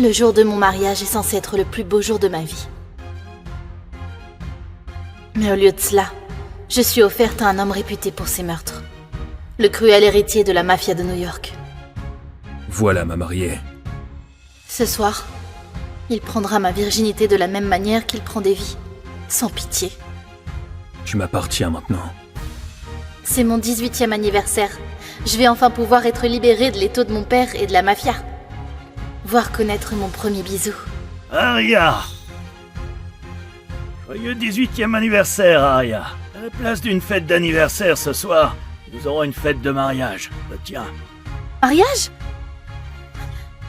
Le jour de mon mariage est censé être le plus beau jour de ma vie. Mais au lieu de cela, je suis offerte à un homme réputé pour ses meurtres. Le cruel héritier de la mafia de New York. Voilà ma mariée. Ce soir, il prendra ma virginité de la même manière qu'il prend des vies. Sans pitié. Tu m'appartiens maintenant. C'est mon 18e anniversaire. Je vais enfin pouvoir être libérée de l'étau de mon père et de la mafia. Voir connaître mon premier bisou. Aria! Joyeux 18e anniversaire, Aria. À la place d'une fête d'anniversaire ce soir, nous aurons une fête de mariage. Tiens. Mariage?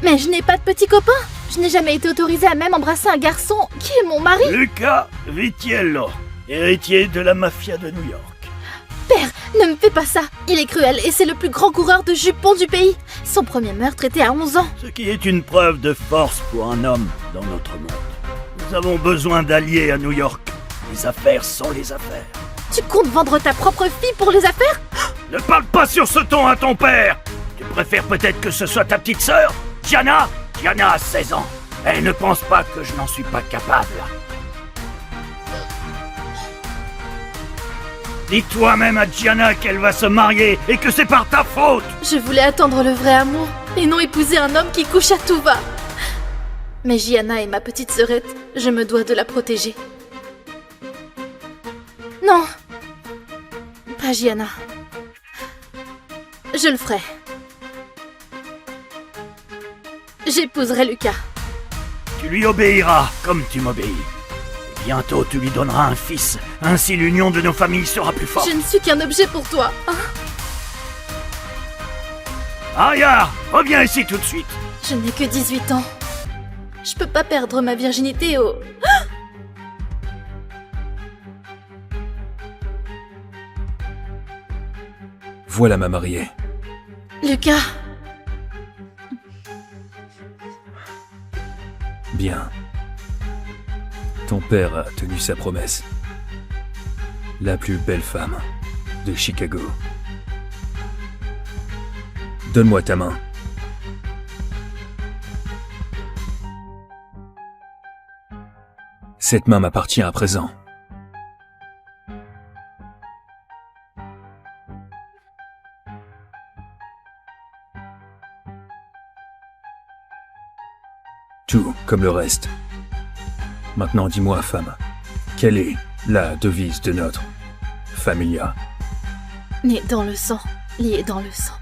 Mais je n'ai pas de petit copain. Je n'ai jamais été autorisée à même embrasser un garçon qui est mon mari. Luca Vitiello, héritier de la mafia de New York. Père, ne me fais pas ça. Il est cruel et c'est le plus grand coureur de jupons du pays. Son premier meurtre était à 11 ans. Ce qui est une preuve de force pour un homme dans notre monde. Nous avons besoin d'alliés à New York. Les affaires sont les affaires. Tu comptes vendre ta propre fille pour les affaires? Ne parle pas sur ce ton à ton père. Tu préfères peut-être que ce soit ta petite sœur, Gianna? Gianna a 16 ans. Elle ne pense pas que je n'en suis pas capable. Dis toi-même à Gianna qu'elle va se marier et que c'est par ta faute. Je voulais attendre le vrai amour et non épouser un homme qui couche à tout va. Mais Gianna est ma petite sœurette, je me dois de la protéger. Non, pas Gianna. Je le ferai. J'épouserai Lucas. Tu lui obéiras comme tu m'obéis. Et bientôt tu lui donneras un fils. Ainsi l'union de nos familles sera plus forte. Je ne suis qu'un objet pour toi. Hein? Aria, reviens ici tout de suite. Je n'ai que 18 ans. Je peux pas perdre ma virginité au... Voilà ma mariée. Lucas, Bien. Ton père a tenu sa promesse. La plus belle femme de Chicago. Donne-moi ta main. Cette main m'appartient à présent. Tout comme le reste. Maintenant dis-moi, femme, quelle est la devise de notre familia? né dans le sang, lié dans le sang.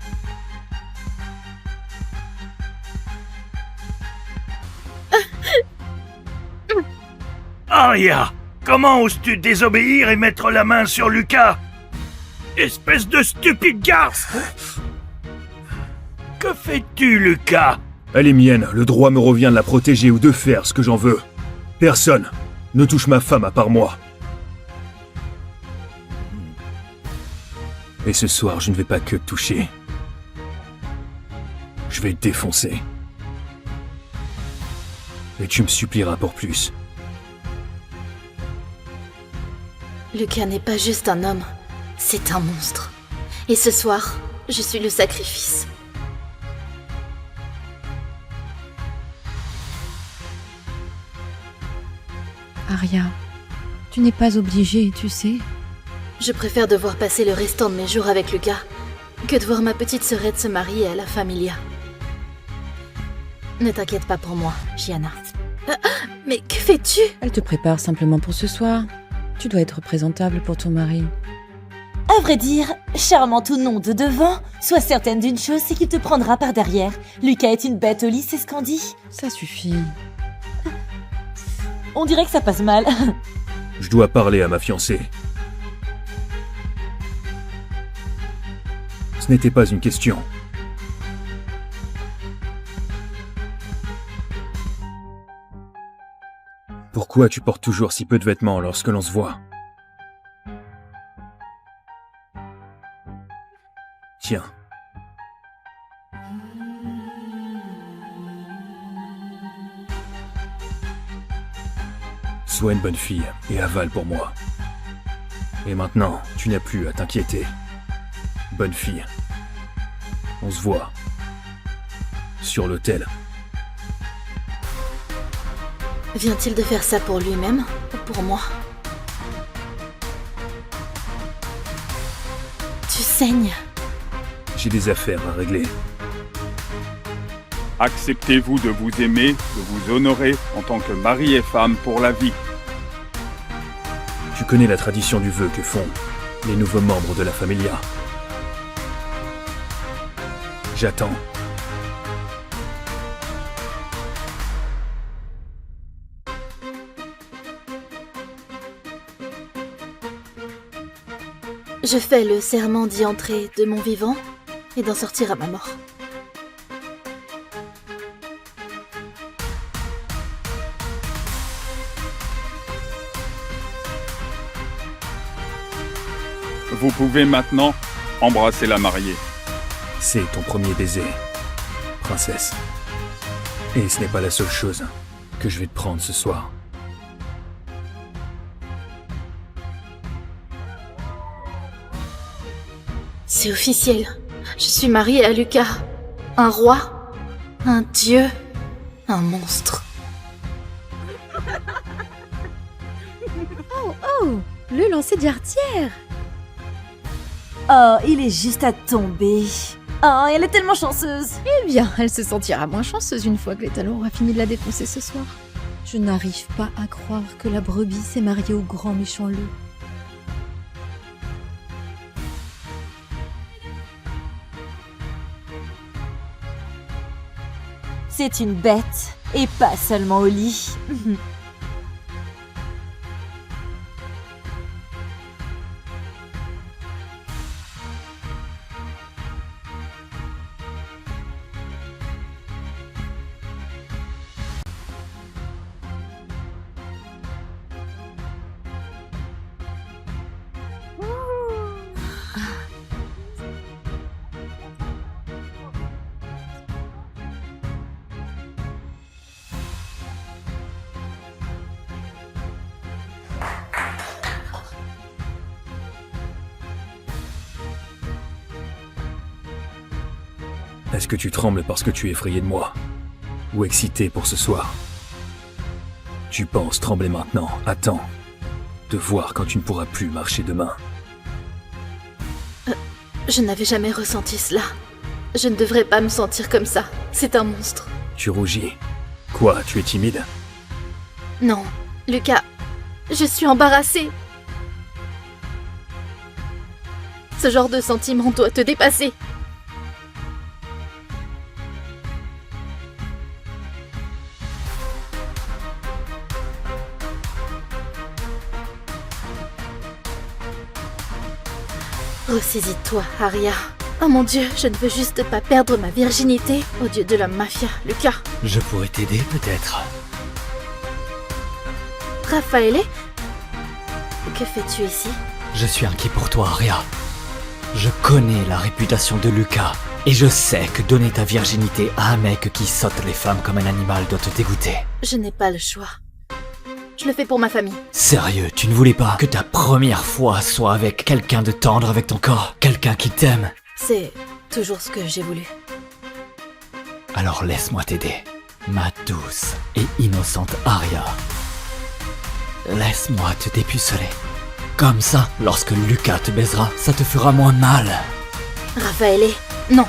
Aria, comment oses-tu désobéir et mettre la main sur Lucas? Espèce de stupide garce! Que fais-tu, Lucas? Elle est mienne, le droit me revient de la protéger ou de faire ce que j'en veux. Personne ne touche ma femme à part moi. Et ce soir, je ne vais pas que te toucher. Je vais te défoncer. Et tu me supplieras pour plus. Lucas n'est pas juste un homme, c'est un monstre. Et ce soir, je suis le sacrifice. Aria, tu n'es pas obligée, tu sais. Je préfère devoir passer le restant de mes jours avec Lucas que de voir ma petite sœurette se marier à la familia. Ne t'inquiète pas pour moi, Gianna. Mais que fais-tu? Elle te prépare simplement pour ce soir. Tu dois être présentable pour ton mari. À vrai dire, charmant ou non de devant, sois certaine d'une chose, c'est qu'il te prendra par derrière. Lucas est une bête au lit, c'est ce qu'on dit. Ça suffit. On dirait que ça passe mal. Je dois parler à ma fiancée. Ce n'était pas une question. Pourquoi tu portes toujours si peu de vêtements lorsque l'on se voit? Tiens. Sois une bonne fille et avale pour moi. Et maintenant, tu n'as plus à t'inquiéter. Bonne fille. On se voit. Sur l'autel. Vient-il de faire ça pour lui-même ou pour moi? Tu saignes. J'ai des affaires à régler. Acceptez-vous de vous aimer, de vous honorer en tant que mari et femme pour la vie. Tu connais la tradition du vœu que font les nouveaux membres de la familia. J'attends. Je fais le serment d'y entrer de mon vivant et d'en sortir à ma mort. Vous pouvez maintenant embrasser la mariée. C'est ton premier baiser, princesse. Et ce n'est pas la seule chose que je vais te prendre ce soir. C'est officiel. Je suis mariée à Lucas. Un roi, un dieu, un monstre. Oh, le lancer d'artière. Oh, il est juste à tomber. Oh, elle est tellement chanceuse. Eh bien, elle se sentira moins chanceuse une fois que les talons aura fini de la défoncer ce soir. Je n'arrive pas à croire que la brebis s'est mariée au grand méchant loup. C'est une bête, et pas seulement au lit. Est-ce que tu trembles parce que tu es effrayé de moi? Ou excité pour ce soir? Tu penses trembler maintenant? Attends de voir quand tu ne pourras plus marcher demain. Je n'avais jamais ressenti cela. Je ne devrais pas me sentir comme ça. C'est un monstre. Tu rougis. Quoi, tu es timide? Non, Lucas, je suis embarrassée. Ce genre de sentiment doit te dépasser. Ressaisis-toi, Aria. Oh mon Dieu, je ne veux juste pas perdre ma virginité au dieu de la mafia, Lucas. Je pourrais t'aider peut-être. Raffaele, que fais-tu ici? Je suis inquiet pour toi, Aria. Je connais la réputation de Lucas, et je sais que donner ta virginité à un mec qui saute les femmes comme un animal doit te dégoûter. Je n'ai pas le choix. Je le fais pour ma famille. Sérieux, tu ne voulais pas que ta première fois soit avec quelqu'un de tendre avec ton corps, quelqu'un qui t'aime? C'est toujours ce que j'ai voulu. Alors laisse-moi t'aider, ma douce et innocente Aria. Laisse-moi te dépuceler. Comme ça, lorsque Lucas te baisera, ça te fera moins mal. Raffaele, non.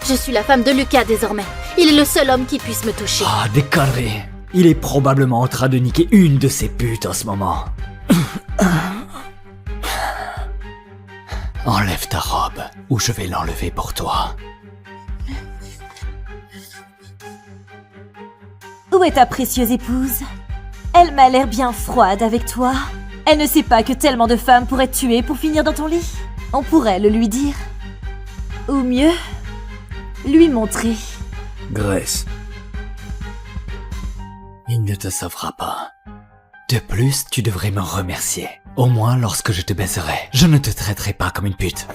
Je suis la femme de Lucas désormais. Il est le seul homme qui puisse me toucher. Ah, des conneries. Il est probablement en train de niquer une de ses putes en ce moment. Enlève ta robe, ou je vais l'enlever pour toi. Où est ta précieuse épouse? Elle m'a l'air bien froide avec toi. Elle ne sait pas que tellement de femmes pourraient te tuer pour finir dans ton lit. On pourrait le lui dire. Ou mieux, lui montrer. Grace. Il ne te sauvera pas. De plus, tu devrais me remercier. Au moins lorsque je te baiserai. Je ne te traiterai pas comme une pute.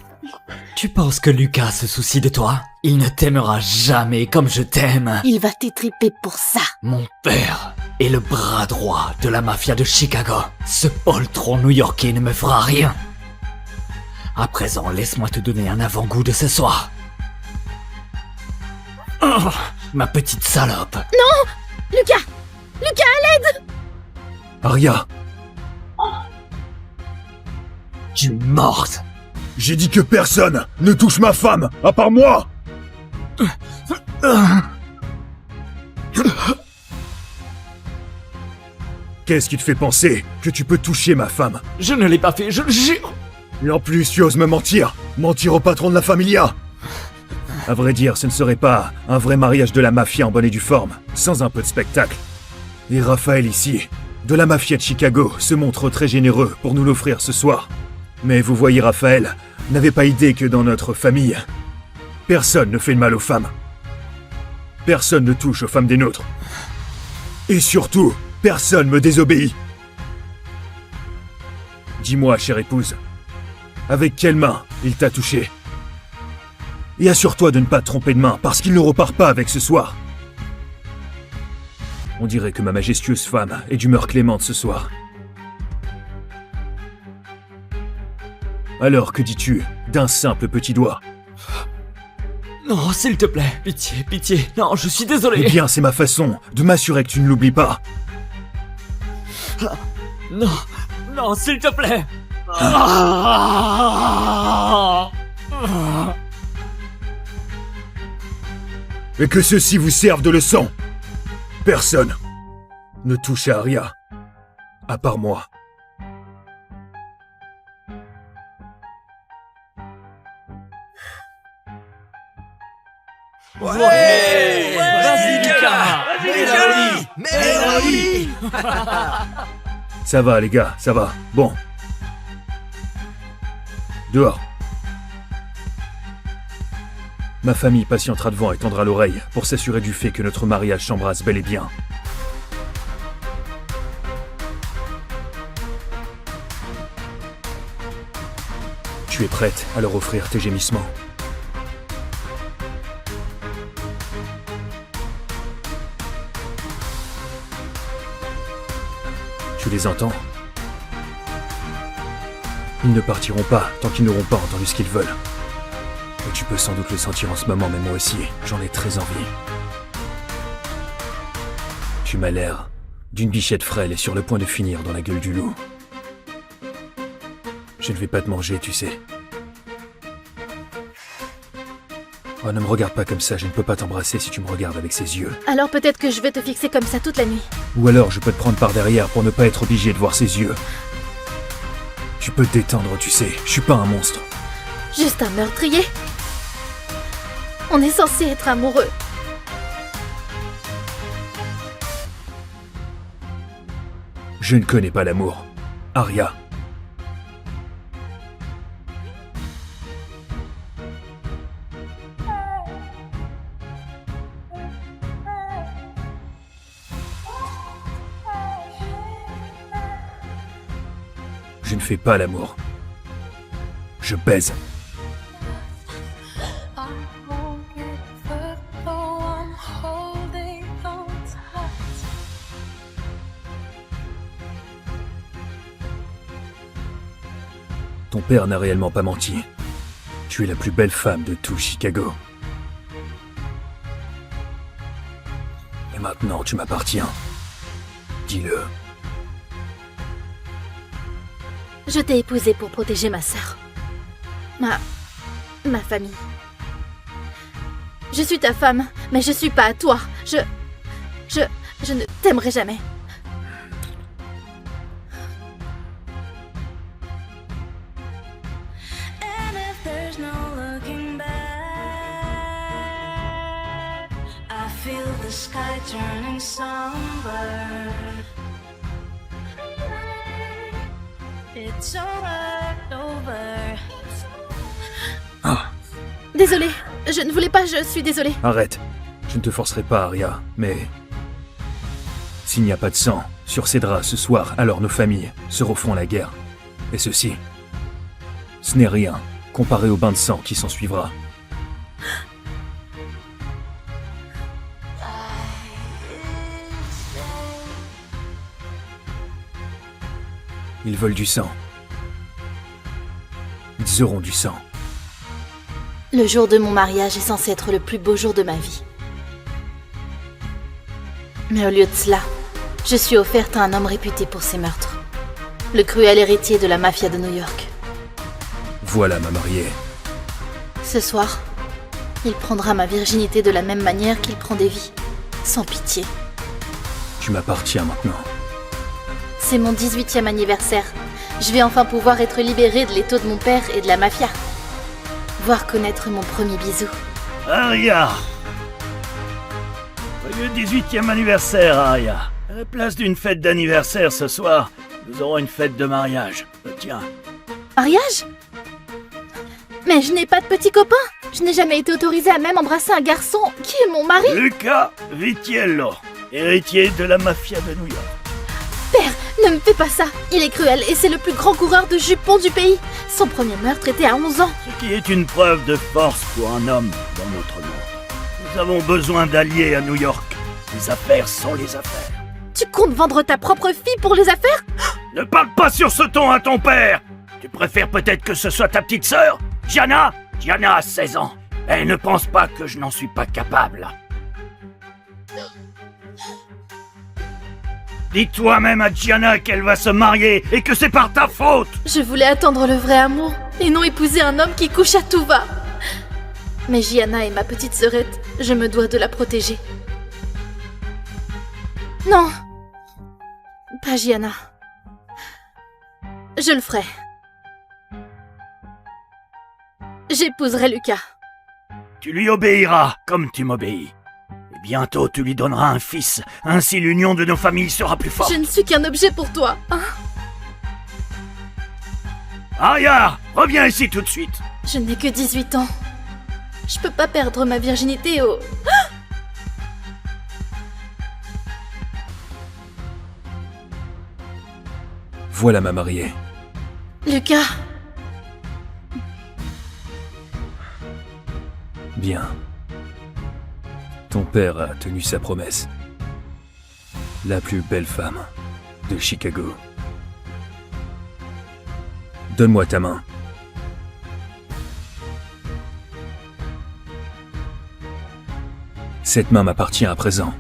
Tu penses que Lucas se soucie de toi? Il ne t'aimera jamais comme je t'aime. Il va t'étriper pour ça. Mon père est le bras droit de la mafia de Chicago. Ce poltron new-yorkais ne me fera rien. À présent, laisse-moi te donner un avant-goût de ce soir. Oh, ma petite salope. Non! Lucas! Lucas, à l'aide! Arya, Tu es morte. j'ai dit que personne ne touche ma femme, à part moi! Qu'est-ce qui te fait penser que tu peux toucher ma femme? Je ne l'ai pas fait, je le jure. Et en plus, tu oses me mentir! Mentir au patron de la familia! À vrai dire, ce ne serait pas un vrai mariage de la mafia en bonne et due forme, sans un peu de spectacle. Et Raphaël ici, de la mafia de Chicago, se montre très généreux pour nous l'offrir ce soir. Mais vous voyez, Raphaël n'avait pas idée que dans notre famille, personne ne fait de mal aux femmes. Personne ne touche aux femmes des nôtres. Et surtout, personne me désobéit. Dis-moi, chère épouse, avec quelle main il t'a touché? Et assure-toi de ne pas te tromper de main, parce qu'il ne repart pas avec ce soir. On dirait que ma majestueuse femme est d'humeur clémente ce soir. Alors, que dis-tu d'un simple petit doigt? Non, s'il te plaît. Pitié, pitié. Non, je suis désolé. Eh bien, c'est ma façon de m'assurer que tu ne l'oublies pas. Non, non, s'il te plaît. Et que ceci vous serve de leçon. Personne ne touche à Arya, à part moi. Vas-y, Lucas. Mélanie! Ça va, les gars, ça va. Bon. Dehors. Ma famille patientera devant et tendra l'oreille pour s'assurer du fait que notre mariage s'embrasse bel et bien. Tu es prête à leur offrir tes gémissements? Tu les entends? Ils ne partiront pas tant qu'ils n'auront pas entendu ce qu'ils veulent. Et tu peux sans doute le sentir en ce moment, mais moi aussi, j'en ai très envie. Tu m'as l'air d'une bichette frêle et sur le point de finir dans la gueule du loup. Je ne vais pas te manger, tu sais. Oh, ne me regarde pas comme ça, je ne peux pas t'embrasser si tu me regardes avec ces yeux. Alors peut-être que je vais te fixer comme ça toute la nuit. Ou alors je peux te prendre par derrière pour ne pas être obligé de voir ses yeux. Tu peux te détendre, tu sais, je suis pas un monstre. Juste un meurtrier. On est censé être amoureux. Je ne connais pas l'amour. Arya. Je ne fais pas l'amour. Je baise. Ton père n'a réellement pas menti. Tu es la plus belle femme de tout Chicago. Et maintenant, tu m'appartiens. Dis-le. Je t'ai épousée pour protéger ma sœur. Ma famille. Je suis ta femme, mais je suis pas à toi. Je ne t'aimerai jamais. Ah, Désolée, je ne voulais pas, je suis désolée. arrête. Je ne te forcerai pas, Arya, mais... S'il n'y a pas de sang sur ces draps ce soir, alors nos familles se refont la guerre. Et ceci, ce n'est rien comparé au bain de sang qui s'ensuivra. Ils veulent du sang. Ils auront du sang. Le jour de mon mariage est censé être le plus beau jour de ma vie. Mais au lieu de cela, Je suis offerte à un homme réputé pour ses meurtres. Le cruel héritier de la mafia de New York. Voilà ma mariée. Ce soir, il prendra ma virginité de la même manière qu'il prend des vies. Sans pitié. Tu m'appartiens maintenant. C'est mon 18e anniversaire. Je vais enfin pouvoir être libérée de l'étau de mon père et de la mafia. Voir connaître mon premier bisou. Aria! Joyeux 18e anniversaire, Aria. À la place d'une fête d'anniversaire ce soir, nous aurons une fête de mariage. Tiens. Mariage? Mais je n'ai pas de petit copain. Je n'ai jamais été autorisée à même embrasser un garçon qui est mon mari. Luca Vitiello, héritier de la mafia de New York. Père, ne me fais pas ça. Il est cruel et c'est le plus grand coureur de jupons du pays. Son premier meurtre était à 11 ans. Ce qui est une preuve de force pour un homme dans notre monde. Nous avons besoin d'alliés à New York. Les affaires sont les affaires. Tu comptes vendre ta propre fille pour les affaires? Ne parle pas sur ce ton à ton père. Tu préfères peut-être que ce soit ta petite sœur, Gianna? Gianna a 16 ans. Elle ne pense pas que je n'en suis pas capable. Dis-toi même à Gianna qu'elle va se marier et que c'est par ta faute. Je voulais attendre le vrai amour et non épouser un homme qui couche à tout va. Mais Gianna est ma petite sœurette, je me dois de la protéger. Non, pas Gianna. Je le ferai. J'épouserai Lucas. Tu lui obéiras comme tu m'obéis. Et bientôt tu lui donneras un fils. Ainsi l'union de nos familles sera plus forte. Je ne suis qu'un objet pour toi, hein? Aria, reviens ici tout de suite. Je n'ai que 18 ans. Je peux pas perdre ma virginité au... Voilà ma mariée. Lucas, Bien. Ton père a tenu sa promesse. La plus belle femme de Chicago. Donne-moi ta main. Cette main m'appartient à présent.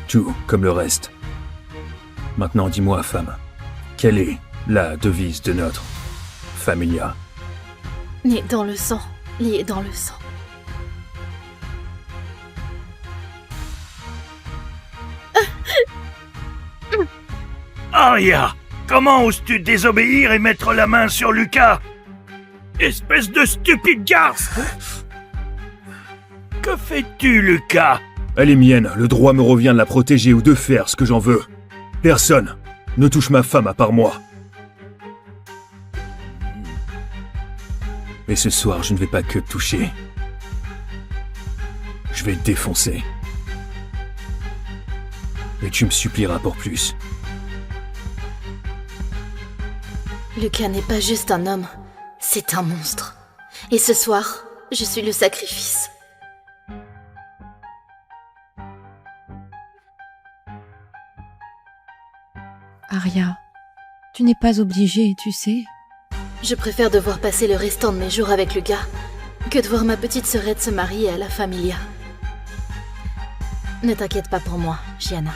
Tout comme le reste. Maintenant, dis-moi, femme, quelle est la devise de notre familia? né dans le sang, lié dans le sang. Aria, comment oses-tu désobéir et mettre la main sur Lucas? Espèce de stupide garce! Que fais-tu, Lucas? Elle est mienne, le droit me revient de la protéger ou de faire ce que j'en veux. Personne ne touche ma femme à part moi. Et ce soir, je ne vais pas que te toucher. Je vais te défoncer. Et tu me supplieras pour plus. Lucas n'est pas juste un homme, c'est un monstre. Et ce soir, je suis le sacrifice. Aria, tu n'es pas obligée, tu sais. Je préfère devoir passer le restant de mes jours avec Lucas que de voir ma petite sœurette se marier à la familia. Ne t'inquiète pas pour moi, Gianna.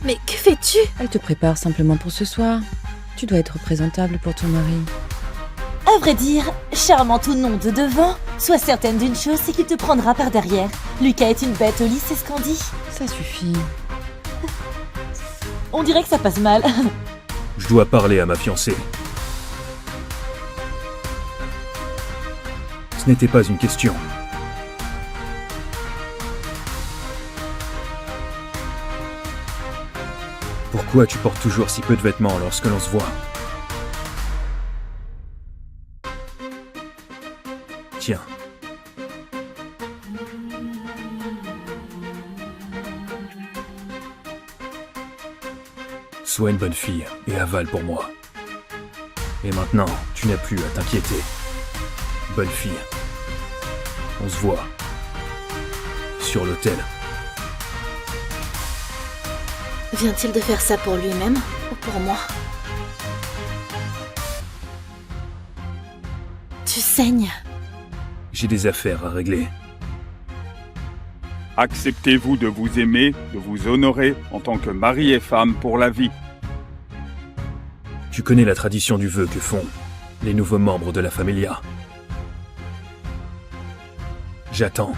Mais que fais-tu? Elle te prépare simplement pour ce soir. Tu dois être présentable pour ton mari. À vrai dire, charmant ou non de devant, sois certaine d'une chose, c'est qu'il te prendra par derrière. Lucas est une bête au lit, c'est ce qu'on dit. Ça suffit. On dirait que ça passe mal. Je dois parler à ma fiancée. Ce n'était pas une question. Pourquoi tu portes toujours si peu de vêtements lorsque l'on se voit? Tiens. Sois une bonne fille et avale pour moi. Et maintenant, tu n'as plus à t'inquiéter. Bonne fille. On se voit. Sur l'autel. Vient-il de faire ça pour lui-même ou pour moi? Tu saignes. J'ai des affaires à régler. Acceptez-vous de vous aimer, de vous honorer en tant que mari et femme pour la vie. Tu connais la tradition du vœu que font les nouveaux membres de la Familia. J'attends.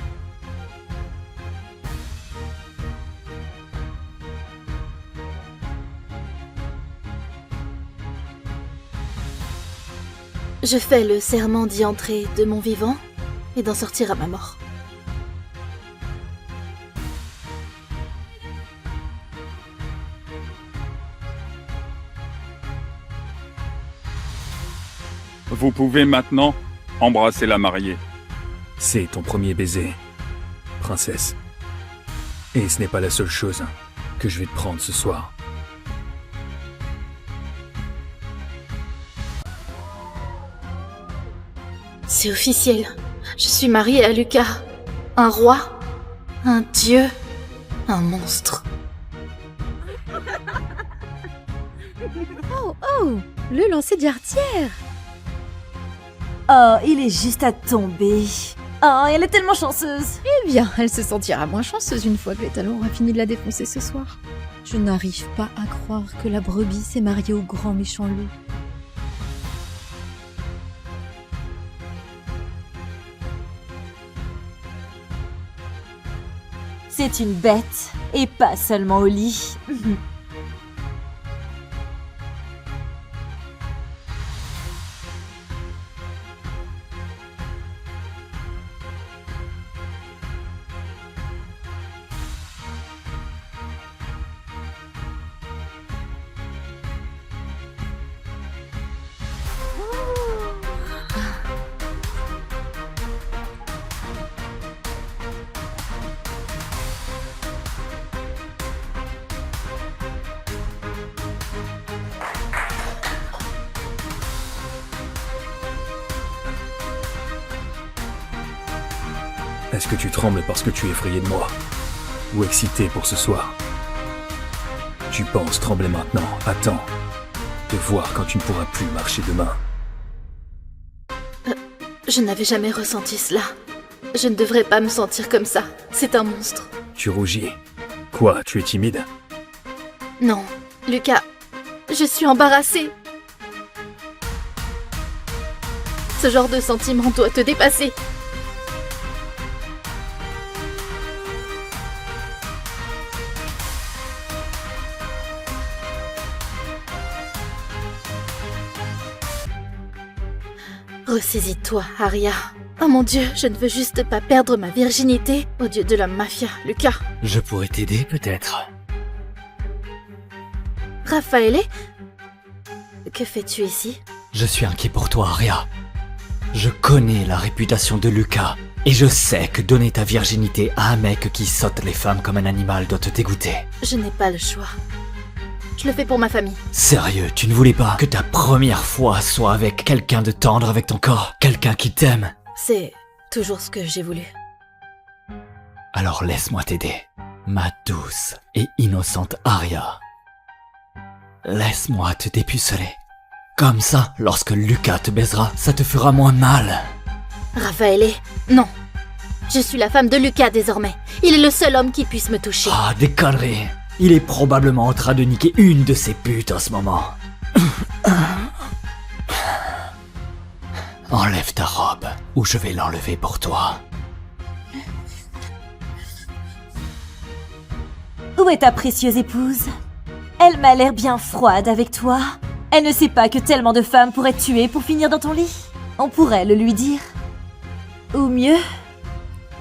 Je fais le serment d'y entrer de mon vivant et d'en sortir à ma mort. Vous pouvez maintenant embrasser la mariée. C'est ton premier baiser, princesse. Et ce n'est pas la seule chose que je vais te prendre ce soir. C'est officiel. Je suis mariée à Lucas. Un roi, un dieu, un monstre. Oh, le lancer d'artière. Oh, il est juste à tomber. Oh, elle est tellement chanceuse. Eh bien, elle se sentira moins chanceuse une fois que l'étalon aura fini de la défoncer ce soir. Je n'arrive pas à croire que la brebis s'est mariée au grand méchant loup. C'est une bête, et pas seulement au lit. Est-ce que tu trembles parce que tu es effrayé de moi? Ou excité pour ce soir? Tu penses trembler maintenant? Attends. De voir quand tu ne pourras plus marcher demain. Je n'avais jamais ressenti cela. Je ne devrais pas me sentir comme ça. C'est un monstre. Tu rougis. Quoi, tu es timide? Non, Lucas, je suis embarrassée. Ce genre de sentiment doit te dépasser. Ressaisis-toi, Arya. Oh mon Dieu, je ne veux juste pas perdre ma virginité au dieu de la mafia, Lucas. Je pourrais t'aider peut-être. Raffaele, que fais-tu ici? Je suis inquiet pour toi, Arya. Je connais la réputation de Lucas, et je sais que donner ta virginité à un mec qui saute les femmes comme un animal doit te dégoûter. Je n'ai pas le choix. Je le fais pour ma famille. Sérieux, tu ne voulais pas que ta première fois soit avec quelqu'un de tendre avec ton corps, quelqu'un qui t'aime? C'est toujours ce que j'ai voulu. Alors laisse-moi t'aider, ma douce et innocente Arya. Laisse-moi te dépuceler. Comme ça, lorsque Lucas te baisera, ça te fera moins mal. Raffaele, non. Je suis la femme de Lucas désormais. Il est le seul homme qui puisse me toucher. Ah, des conneries. Il est probablement en train de niquer une de ses putes en ce moment. Enlève ta robe, ou je vais l'enlever pour toi. Où est ta précieuse épouse? Elle m'a l'air bien froide avec toi. Elle ne sait pas que tellement de femmes pourraient te tuer pour finir dans ton lit. On pourrait le lui dire. Ou mieux,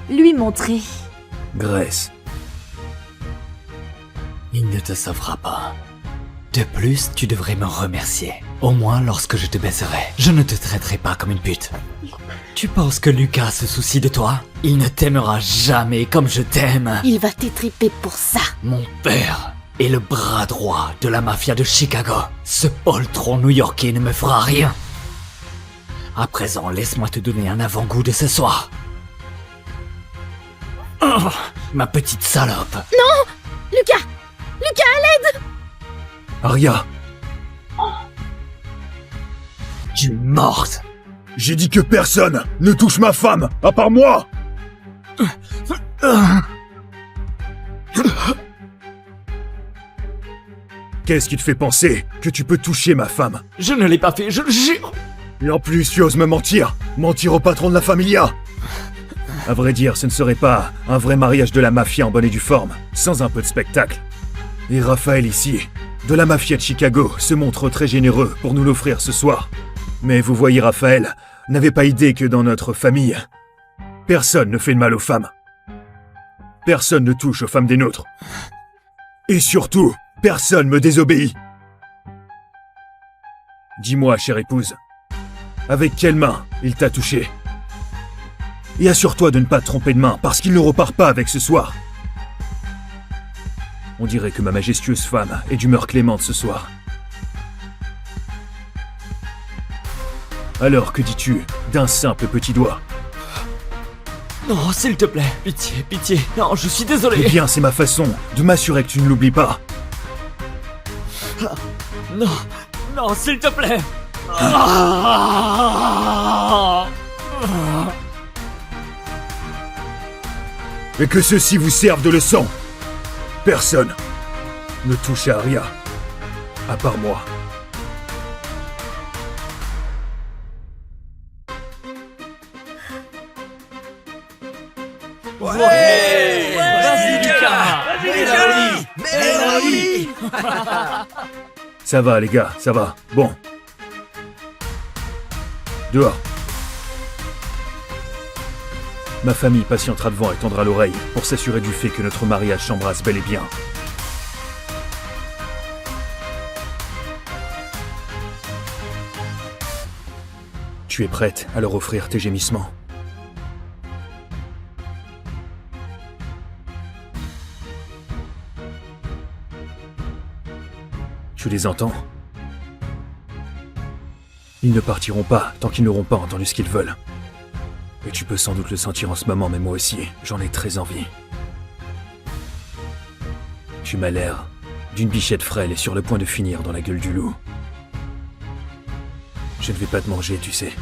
lui montrer. Grace. Il ne te sauvera pas. De plus, tu devrais me remercier. Au moins lorsque je te baiserai. Je ne te traiterai pas comme une pute. Tu penses que Lucas se soucie de toi? Il ne t'aimera jamais comme je t'aime. Il va t'étriper pour ça. Mon père est le bras droit de la mafia de Chicago. Ce poltron new-yorkais ne me fera rien. À présent, laisse-moi te donner un avant-goût de ce soir. Oh, ma petite salope. Non! Lucas! Lucas, à l'aide! Arya! Tu es morte. J'ai dit que personne ne touche ma femme, à part moi! Qu'est-ce qui te fait penser que tu peux toucher ma femme? Je ne l'ai pas fait, je le jure. Et en plus, tu oses me mentir! Mentir au patron de la familia! À vrai dire, ce ne serait pas un vrai mariage de la mafia en bonne et due forme, sans un peu de spectacle. Et Raphaël ici, de la mafia de Chicago, se montre très généreux pour nous l'offrir ce soir. Mais vous voyez, Raphaël n'avait pas idée que dans notre famille, personne ne fait de mal aux femmes. Personne ne touche aux femmes des nôtres. Et surtout, personne me désobéit. Dis-moi, chère épouse, avec quelle main il t'a touché? Et assure-toi de ne pas te tromper de main, parce qu'il ne repart pas avec ce soir. On dirait que ma majestueuse femme est d'humeur clémente ce soir. Alors, que dis-tu d'un simple petit doigt? Non, s'il te plaît, pitié, pitié. Non, je suis désolé. Eh bien, c'est ma façon de m'assurer que tu ne l'oublies pas. Non, non, s'il te plaît. Et que ceci vous serve de leçon. Personne ne touche à Aria, à part moi. Ouais, vas-y, Lucas. Mélanie. Ça va, les gars, ça va. Bon. Dehors. Ma famille patientera devant et tendra l'oreille pour s'assurer du fait que notre mariage s'embrasse bel et bien. Tu es prête à leur offrir tes gémissements? Tu les entends? Ils ne partiront pas tant qu'ils n'auront pas entendu ce qu'ils veulent. Et tu peux sans doute le sentir en ce moment, mais moi aussi, j'en ai très envie. Tu m'as l'air d'une bichette frêle et sur le point de finir dans la gueule du loup. Je ne vais pas te manger, tu sais.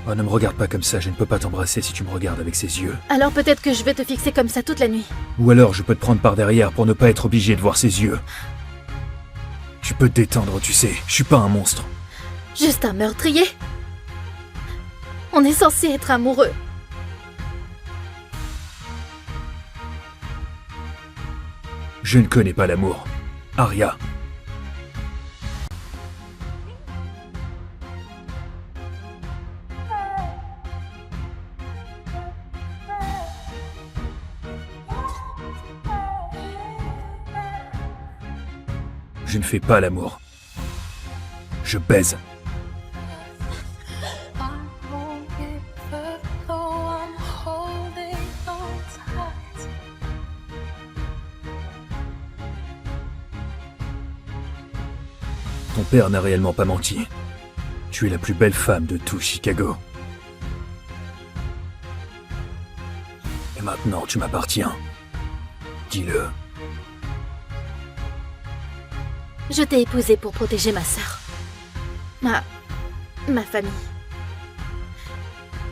Oh, ne me regarde pas comme ça, je ne peux pas t'embrasser si tu me regardes avec ces yeux. Alors peut-être que je vais te fixer comme ça toute la nuit. Ou alors je peux te prendre par derrière pour ne pas être obligé de voir ses yeux. Tu peux te détendre, tu sais, je suis pas un monstre. Juste un meurtrier. On est censé être amoureux. Je ne connais pas l'amour. Aria. Je ne fais pas l'amour. Je baise. Ton père n'a réellement pas menti. Tu es la plus belle femme de tout Chicago. Et maintenant, tu m'appartiens. Dis-le. Je t'ai épousée pour protéger ma sœur. Ma famille.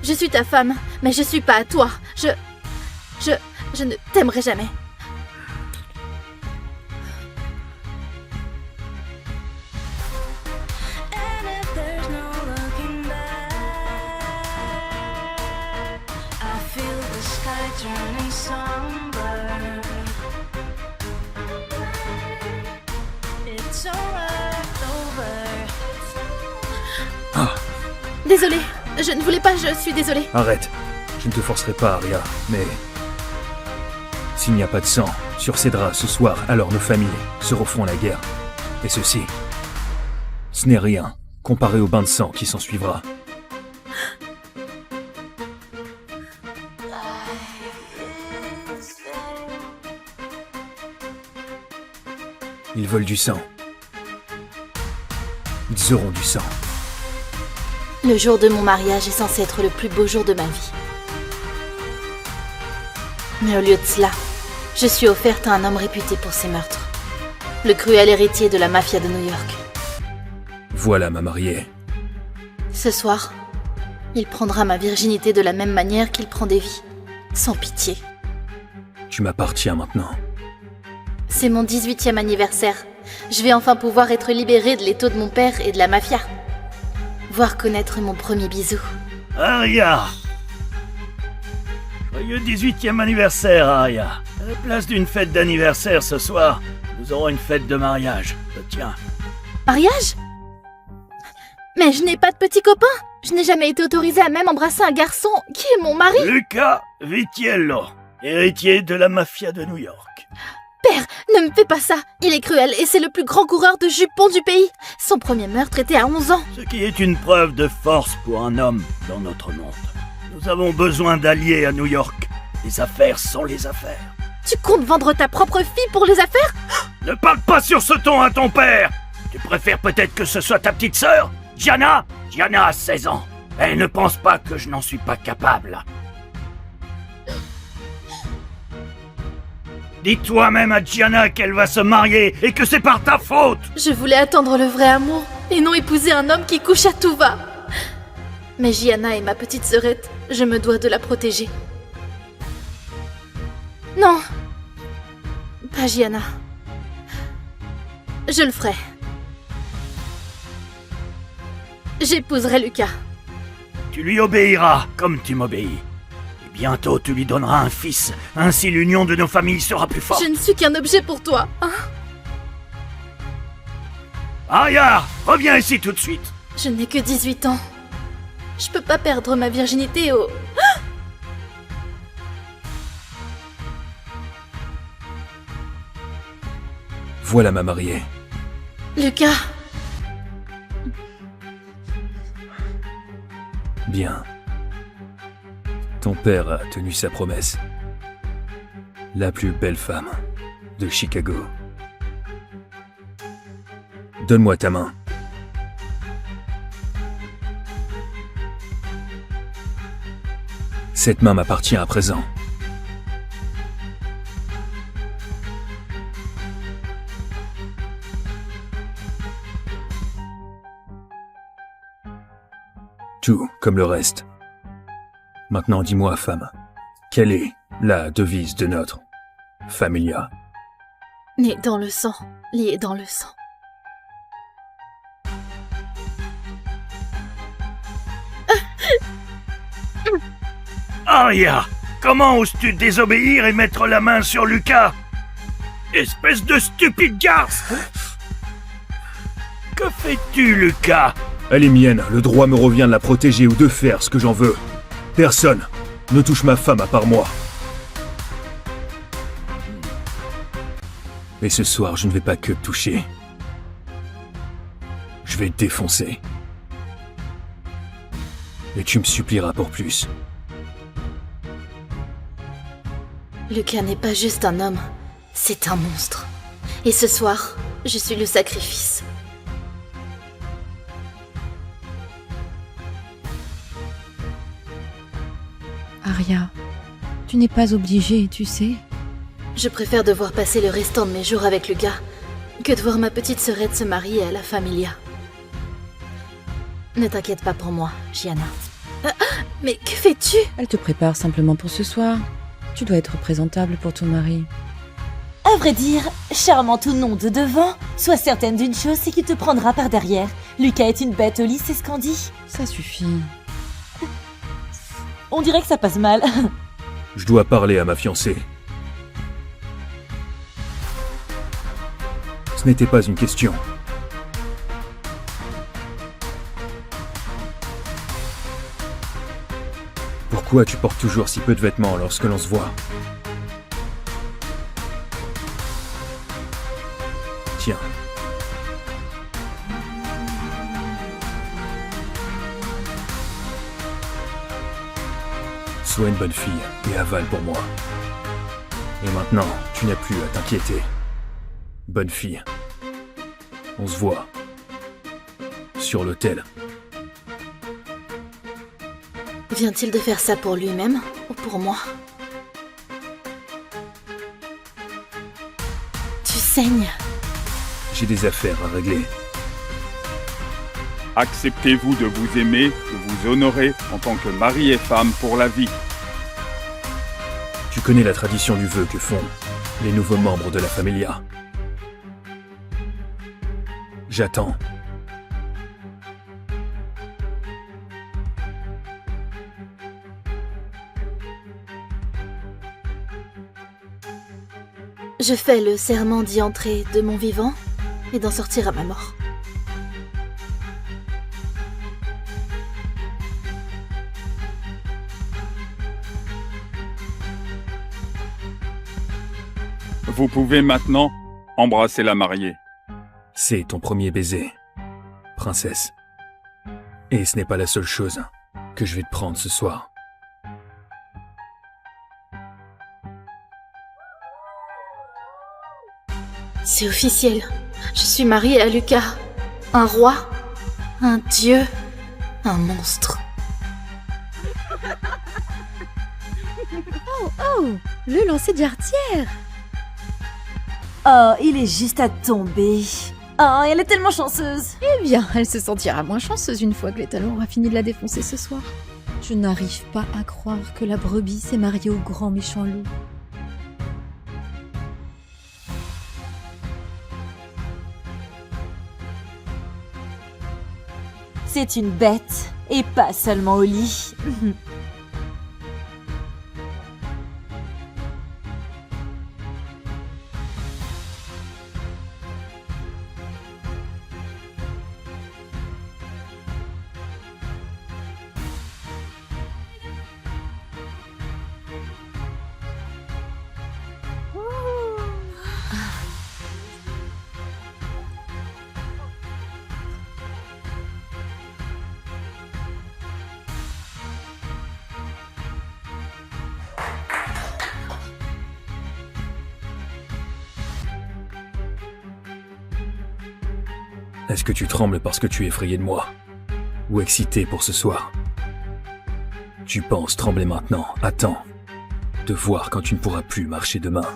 Je suis ta femme, mais je suis pas à toi. Je ne t'aimerai jamais. Désolée, je ne voulais pas, je suis désolée. Arrête. Je ne te forcerai pas, Aria, mais... S'il n'y a pas de sang sur ces draps ce soir, alors nos familles se referont la guerre. Et ceci, ce n'est rien comparé au bain de sang qui s'ensuivra. Ils veulent du sang. Ils auront du sang. Le jour de mon mariage est censé être le plus beau jour de ma vie. Mais au lieu de cela, je suis offerte à un homme réputé pour ses meurtres. Le cruel héritier de la mafia de New York. Voilà ma mariée. Ce soir, il prendra ma virginité de la même manière qu'il prend des vies, sans pitié. Tu m'appartiens maintenant. C'est mon 18e anniversaire. Je vais enfin pouvoir être libérée de l'étau de mon père et de la mafia. Voir connaître mon premier bisou. Arya! Joyeux 18e anniversaire, Arya. À la place d'une fête d'anniversaire ce soir, nous aurons une fête de mariage. Tiens. Mariage? Mais je n'ai pas de petit copain. Je n'ai jamais été autorisée à même embrasser un garçon qui est mon mari. Luca Vitiello, héritier de la mafia de New York. Père, ne me fais pas ça. Il est cruel et c'est le plus grand coureur de jupons du pays. Son premier meurtre était à 11 ans. Ce qui est une preuve de force pour un homme dans notre monde. Nous avons besoin d'alliés à New York. Les affaires sont les affaires. Tu comptes vendre ta propre fille pour les affaires? Ne parle pas sur ce ton à ton père. Tu préfères peut-être que ce soit ta petite sœur, Gianna? Gianna a 16 ans. Elle ne pense pas que je n'en suis pas capable. Dis-toi même à Gianna qu'elle va se marier et que c'est par ta faute. Je voulais attendre le vrai amour et non épouser un homme qui couche à tout va. Mais Gianna est ma petite sœurette, je me dois de la protéger. Non, pas Gianna. Je le ferai. J'épouserai Lucas. Tu lui obéiras comme tu m'obéis. Et bientôt tu lui donneras un fils. Ainsi l'union de nos familles sera plus forte. Je ne suis qu'un objet pour toi, hein? Arya, reviens ici tout de suite. Je n'ai que 18 ans. Je peux pas perdre ma virginité au... Voilà ma mariée. Lucas, Bien. Ton père a tenu sa promesse. La plus belle femme de Chicago. Donne-moi ta main. Cette main m'appartient à présent. Tout comme le reste. Maintenant dis-moi, femme, quelle est la devise de notre familia? né dans le sang, lié dans le sang. Arya, comment oses-tu désobéir et mettre la main sur Lucas? Espèce de stupide garce! Que fais-tu, Lucas? Elle est mienne, le droit me revient de la protéger ou de faire ce que j'en veux. Personne ne touche ma femme à part moi. Et ce soir, je ne vais pas que te toucher. Je vais te défoncer. Et tu me supplieras pour plus. Lucas n'est pas juste un homme, c'est un monstre. Et ce soir, je suis le sacrifice. Arya, tu n'es pas obligée, tu sais. Je préfère devoir passer le restant de mes jours avec Lucas que de voir ma petite sœurette se marier à la familia. Ne t'inquiète pas pour moi, Gianna. Mais que fais-tu? Elle te prépare simplement pour ce soir. Tu dois être présentable pour ton mari. À vrai dire, charmant ou non de devant, sois certaine d'une chose, c'est qu'il te prendra par derrière. Lucas est une bête au lit, c'est ce qu'on dit. Ça suffit. On dirait que ça passe mal. Je dois parler à ma fiancée. Ce n'était pas une question. Pourquoi tu portes toujours si peu de vêtements lorsque l'on se voit? Tiens. Sois une bonne fille et avale pour moi. Et maintenant, tu n'as plus à t'inquiéter. Bonne fille. On se voit. Sur l'autel. Vient-il de faire ça pour lui-même ou pour moi? Tu saignes. J'ai des affaires à régler. Acceptez-vous de vous aimer, de vous honorer en tant que mari et femme pour la vie. Tu connais la tradition du vœu que font les nouveaux membres de la Familia. J'attends. Je fais le serment d'y entrer de mon vivant et d'en sortir à ma mort. Vous pouvez maintenant embrasser la mariée. C'est ton premier baiser, princesse. Et ce n'est pas la seule chose que je vais te prendre ce soir. C'est officiel. Je suis mariée à Lucas. Un roi, un dieu, un monstre. Oh, le lancer d'artière. Oh, il est juste à tomber. Oh, elle est tellement chanceuse. Eh bien, elle se sentira moins chanceuse une fois que l'étalon aura fini de la défoncer ce soir. Je n'arrive pas à croire que la brebis s'est mariée au grand méchant loup. C'est une bête, et pas seulement au lit. Est-ce que tu trembles parce que tu es effrayé de moi? Ou excité pour ce soir? Tu penses trembler maintenant? Attends de voir quand tu ne pourras plus marcher demain.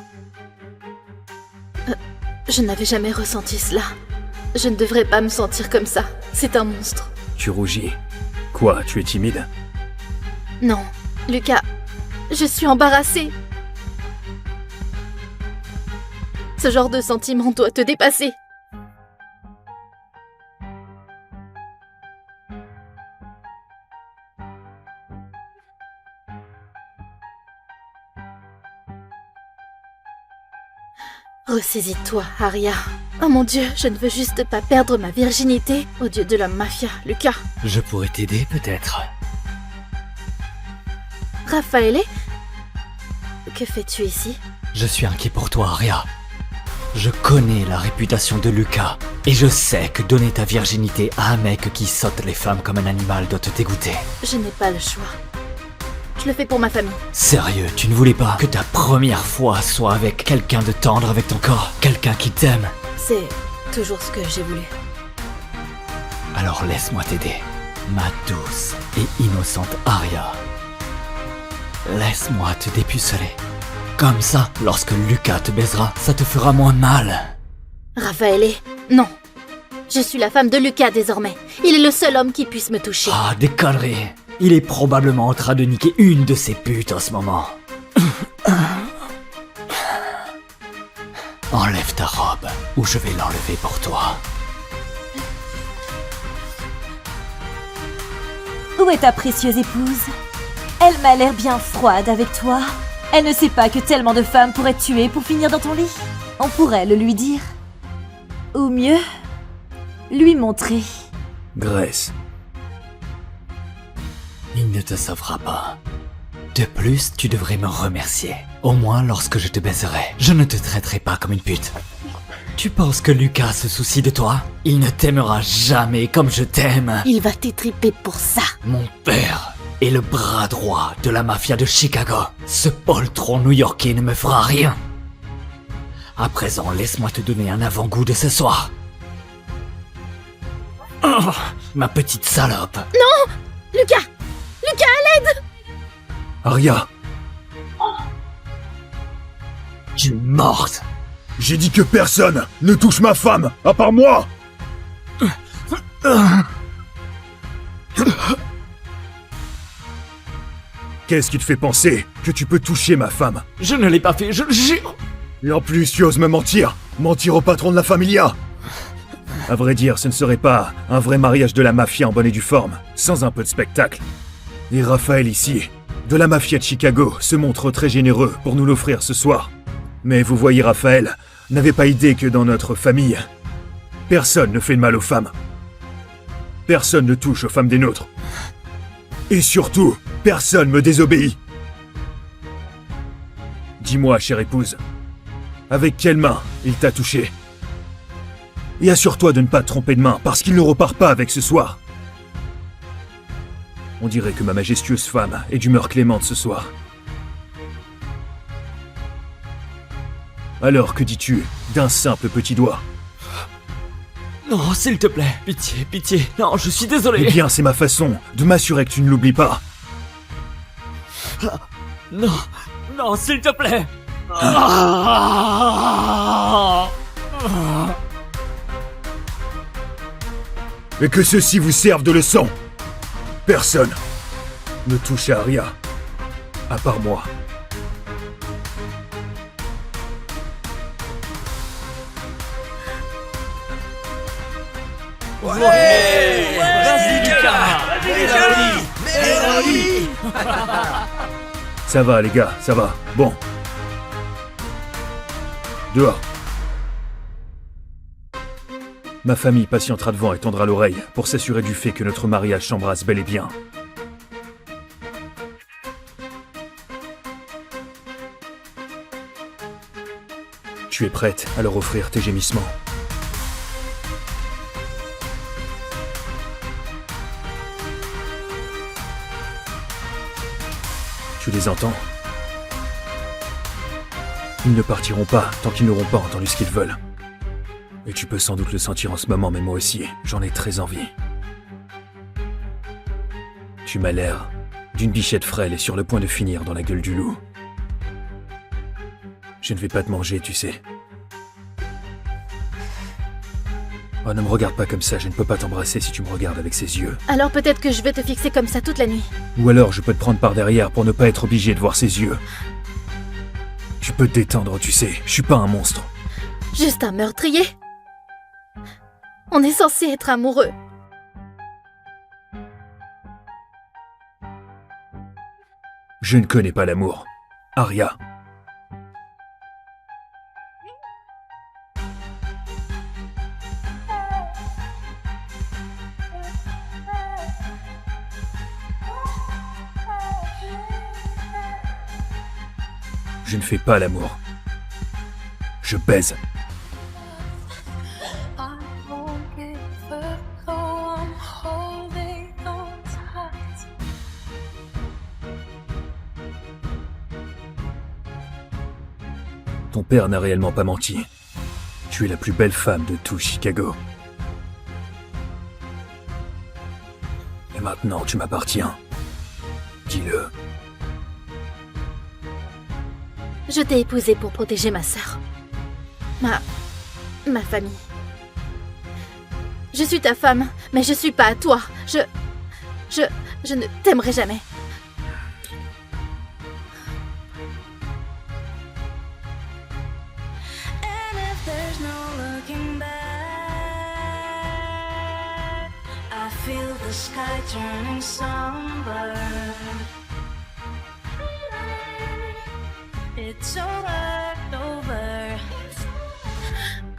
Je n'avais jamais ressenti cela. Je ne devrais pas me sentir comme ça. C'est un monstre. Tu rougis. Quoi, tu es timide? Non, Lucas, je suis embarrassée. Ce genre de sentiment doit te dépasser. Ressaisis-toi, Arya. Oh mon Dieu, je ne veux juste pas perdre ma virginité au dieu de la mafia, Lucas. Je pourrais t'aider peut-être. Raffaele, que fais-tu ici? Je suis inquiet pour toi, Arya. Je connais la réputation de Lucas, et je sais que donner ta virginité à un mec qui saute les femmes comme un animal doit te dégoûter. Je n'ai pas le choix. Je le fais pour ma famille. Sérieux, tu ne voulais pas que ta première fois soit avec quelqu'un de tendre avec ton corps, quelqu'un qui t'aime? C'est toujours ce que j'ai voulu. Alors laisse-moi t'aider, ma douce et innocente Arya. Laisse-moi te dépuceler. Comme ça, lorsque Lucas te baisera, ça te fera moins mal. Raffaele, non. Je suis la femme de Lucas désormais. Il est le seul homme qui puisse me toucher. Ah, des conneries. Il est probablement en train de niquer une de ses putes en ce moment. Enlève ta robe, ou je vais l'enlever pour toi. Où est ta précieuse épouse? Elle m'a l'air bien froide avec toi. Elle ne sait pas que tellement de femmes pourraient te tuer pour finir dans ton lit. On pourrait le lui dire. Ou mieux, lui montrer. Grace. Il ne te sauvera pas. De plus, tu devrais me remercier. Au moins lorsque je te baiserai. Je ne te traiterai pas comme une pute. Tu penses que Lucas se soucie de toi? Il ne t'aimera jamais comme je t'aime. Il va t'étriper pour ça. Mon père est le bras droit de la mafia de Chicago. Ce poltron new-yorkais ne me fera rien. À présent, laisse-moi te donner un avant-goût de ce soir. Oh, ma petite salope. Non! Lucas! Lucas, à l'aide! Arya, Tu morte. j'ai dit que personne ne touche ma femme, à part moi! Qu'est-ce qui te fait penser que tu peux toucher ma femme? Je ne l'ai pas fait, je le jure. Et en plus, tu oses me mentir! Mentir au patron de la familia! À vrai dire, ce ne serait pas un vrai mariage de la mafia en bonne et due forme, sans un peu de spectacle. Et Raphaël ici, de la mafia de Chicago, se montre très généreux pour nous l'offrir ce soir. Mais vous voyez, Raphaël n'avait pas idée que dans notre famille, personne ne fait de mal aux femmes. Personne ne touche aux femmes des nôtres. Et surtout, personne me désobéit. Dis-moi, chère épouse, avec quelle main il t'a touché? Et assure-toi de ne pas te tromper de main, parce qu'il ne repart pas avec ce soir. On dirait que ma majestueuse femme est d'humeur clémente ce soir. Alors, que dis-tu d'un simple petit doigt? Non, s'il te plaît, pitié, pitié. Non, je suis désolé. Eh bien, c'est ma façon de m'assurer que tu ne l'oublies pas. Non, non, s'il te plaît. Et que ceci vous serve de leçon. Personne ne touche à Aria, à part moi. Vas-y, Lucas. Ça va, les gars, ça va. Bon. Dehors. Ma famille patientera devant et tendra l'oreille pour s'assurer du fait que notre mariage s'embrasse bel et bien. Tu es prête à leur offrir tes gémissements? Tu les entends? Ils ne partiront pas tant qu'ils n'auront pas entendu ce qu'ils veulent. Et tu peux sans doute le sentir en ce moment, mais moi aussi, j'en ai très envie. Tu m'as l'air d'une bichette frêle et sur le point de finir dans la gueule du loup. Je ne vais pas te manger, tu sais. Oh, ne me regarde pas comme ça, je ne peux pas t'embrasser si tu me regardes avec ces yeux. Alors peut-être que je vais te fixer comme ça toute la nuit. Ou alors je peux te prendre par derrière pour ne pas être obligé de voir ses yeux. Tu peux te détendre, tu sais, je suis pas un monstre. Juste un meurtrier. On est censé être amoureux. Je ne connais pas l'amour. Aria. Je ne fais pas l'amour. Je baise. Ton père n'a réellement pas menti. Tu es la plus belle femme de tout Chicago. Et maintenant, tu m'appartiens. Dis-le. Je t'ai épousée pour protéger ma sœur. Ma famille. Je suis ta femme, mais je suis pas à toi. Je ne t'aimerai jamais.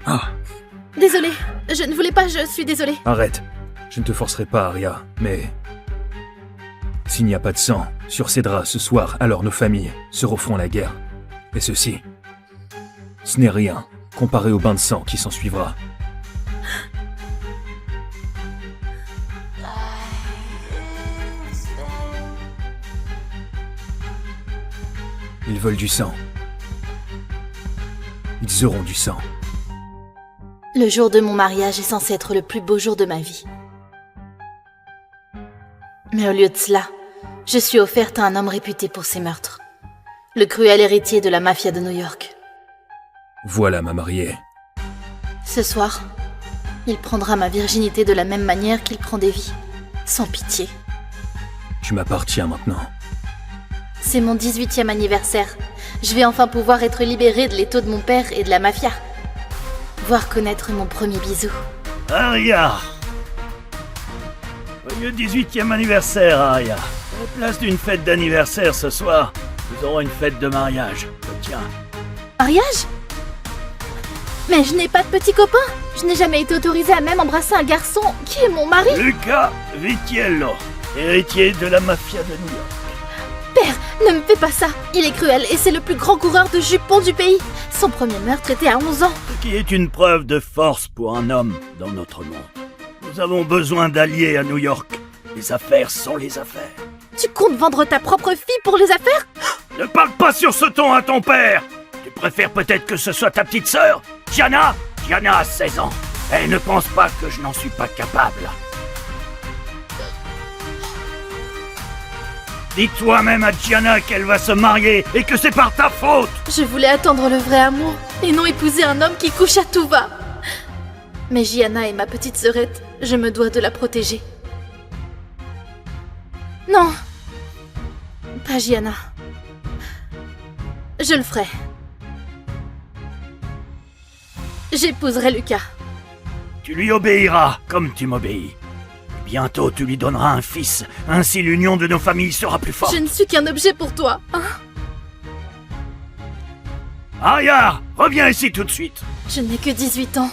Ah. Désolée, je ne voulais pas, je suis désolée. Arrête. Je ne te forcerai pas, Aria, mais... S'il n'y a pas de sang sur ces draps ce soir, alors nos familles se referont la guerre. Et ceci, ce n'est rien comparé au bain de sang qui s'en suivra. Ils veulent du sang. Ils auront du sang. Le jour de mon mariage est censé être le plus beau jour de ma vie. Mais au lieu de cela, je suis offerte à un homme réputé pour ses meurtres. Le cruel héritier de la mafia de New York. Voilà ma mariée. Ce soir, il prendra ma virginité de la même manière qu'il prend des vies. Sans pitié. Tu m'appartiens maintenant. C'est mon 18e anniversaire. Je vais enfin pouvoir être libérée de l'étau de mon père et de la mafia. Voir connaître mon premier bisou. Aria! Joyeux 18e anniversaire, Aria. À la place d'une fête d'anniversaire ce soir, nous aurons une fête de mariage. Tiens. Mariage? Mais je n'ai pas de petit copain. Je n'ai jamais été autorisée à même embrasser un garçon qui est mon mari. Luca Vitiello, héritier de la mafia de New York. Père, ne me fais pas ça. Il est cruel et c'est le plus grand coureur de jupons du pays. Son premier meurtre était à 11 ans. Ce qui est une preuve de force pour un homme dans notre monde. Nous avons besoin d'alliés à New York. Les affaires sont les affaires. Tu comptes vendre ta propre fille pour les affaires? Ne parle pas sur ce ton à ton père! Tu préfères peut-être que ce soit ta petite sœur, Gianna? Gianna a 16 ans. Elle ne pense pas que je n'en suis pas capable. Dis-toi même à Gianna qu'elle va se marier et que c'est par ta faute! Je voulais attendre le vrai amour et non épouser un homme qui couche à tout va. Mais Gianna est ma petite sœurette. Je me dois de la protéger. Non. Pas Gianna. Je le ferai. J'épouserai Lucas. Tu lui obéiras comme tu m'obéis. Bientôt tu lui donneras un fils, ainsi l'union de nos familles sera plus forte. Je ne suis qu'un objet pour toi, hein? Aria, reviens ici tout de suite. Je n'ai que 18 ans.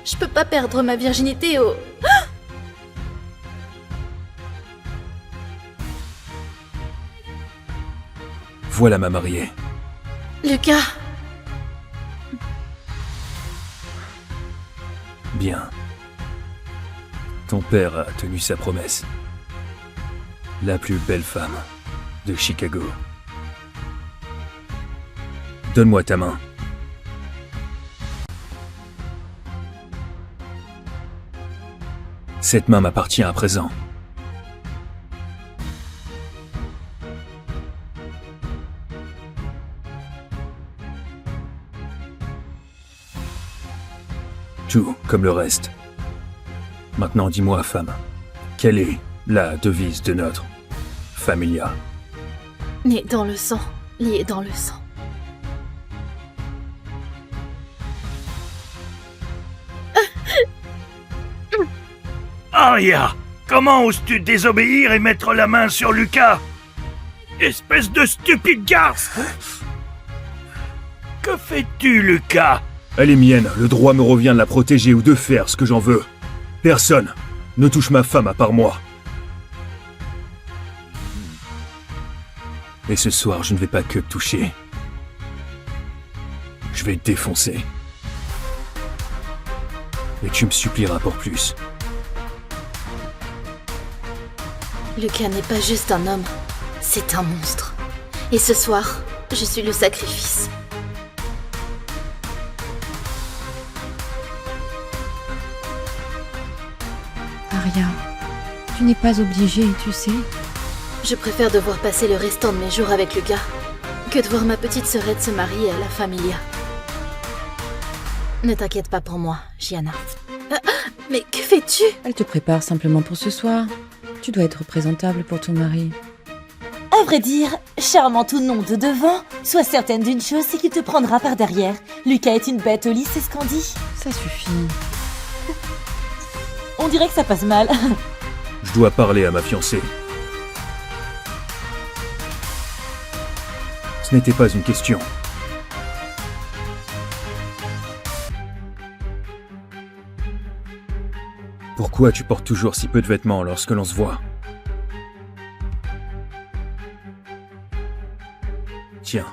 Je peux pas perdre ma virginité au... Voilà ma mariée. Lucas, Bien. Ton père a tenu sa promesse. La plus belle femme de Chicago. Donne-moi ta main. Cette main m'appartient à présent. Tout comme le reste. Maintenant, dis-moi, femme, quelle est la devise de notre familia? né dans le sang, lié dans le sang. Aria, comment oses-tu désobéir et mettre la main sur Lucas? Espèce de stupide garce! Que fais-tu, Lucas? Elle est mienne, le droit me revient de la protéger ou de faire ce que j'en veux. Personne ne touche ma femme à part moi. Et ce soir, je ne vais pas que te toucher. Je vais te défoncer. Et tu me supplieras pour plus. Lucas n'est pas juste un homme, c'est un monstre. Et ce soir, je suis le sacrifice. Aria, tu n'es pas obligée, tu sais. Je préfère devoir passer le restant de mes jours avec Lucas que de voir ma petite sœurette se marier à la familia. Ne t'inquiète pas pour moi, Gianna. Mais que fais-tu? Elle te prépare simplement pour ce soir. Tu dois être présentable pour ton mari. À vrai dire, charmant ou non de devant, sois certaine d'une chose, c'est qu'il te prendra par derrière. Lucas est une bête au lit, c'est ce qu'on dit. Ça suffit. On dirait que ça passe mal. Je dois parler à ma fiancée. Ce n'était pas une question. Pourquoi tu portes toujours si peu de vêtements lorsque l'on se voit? Tiens.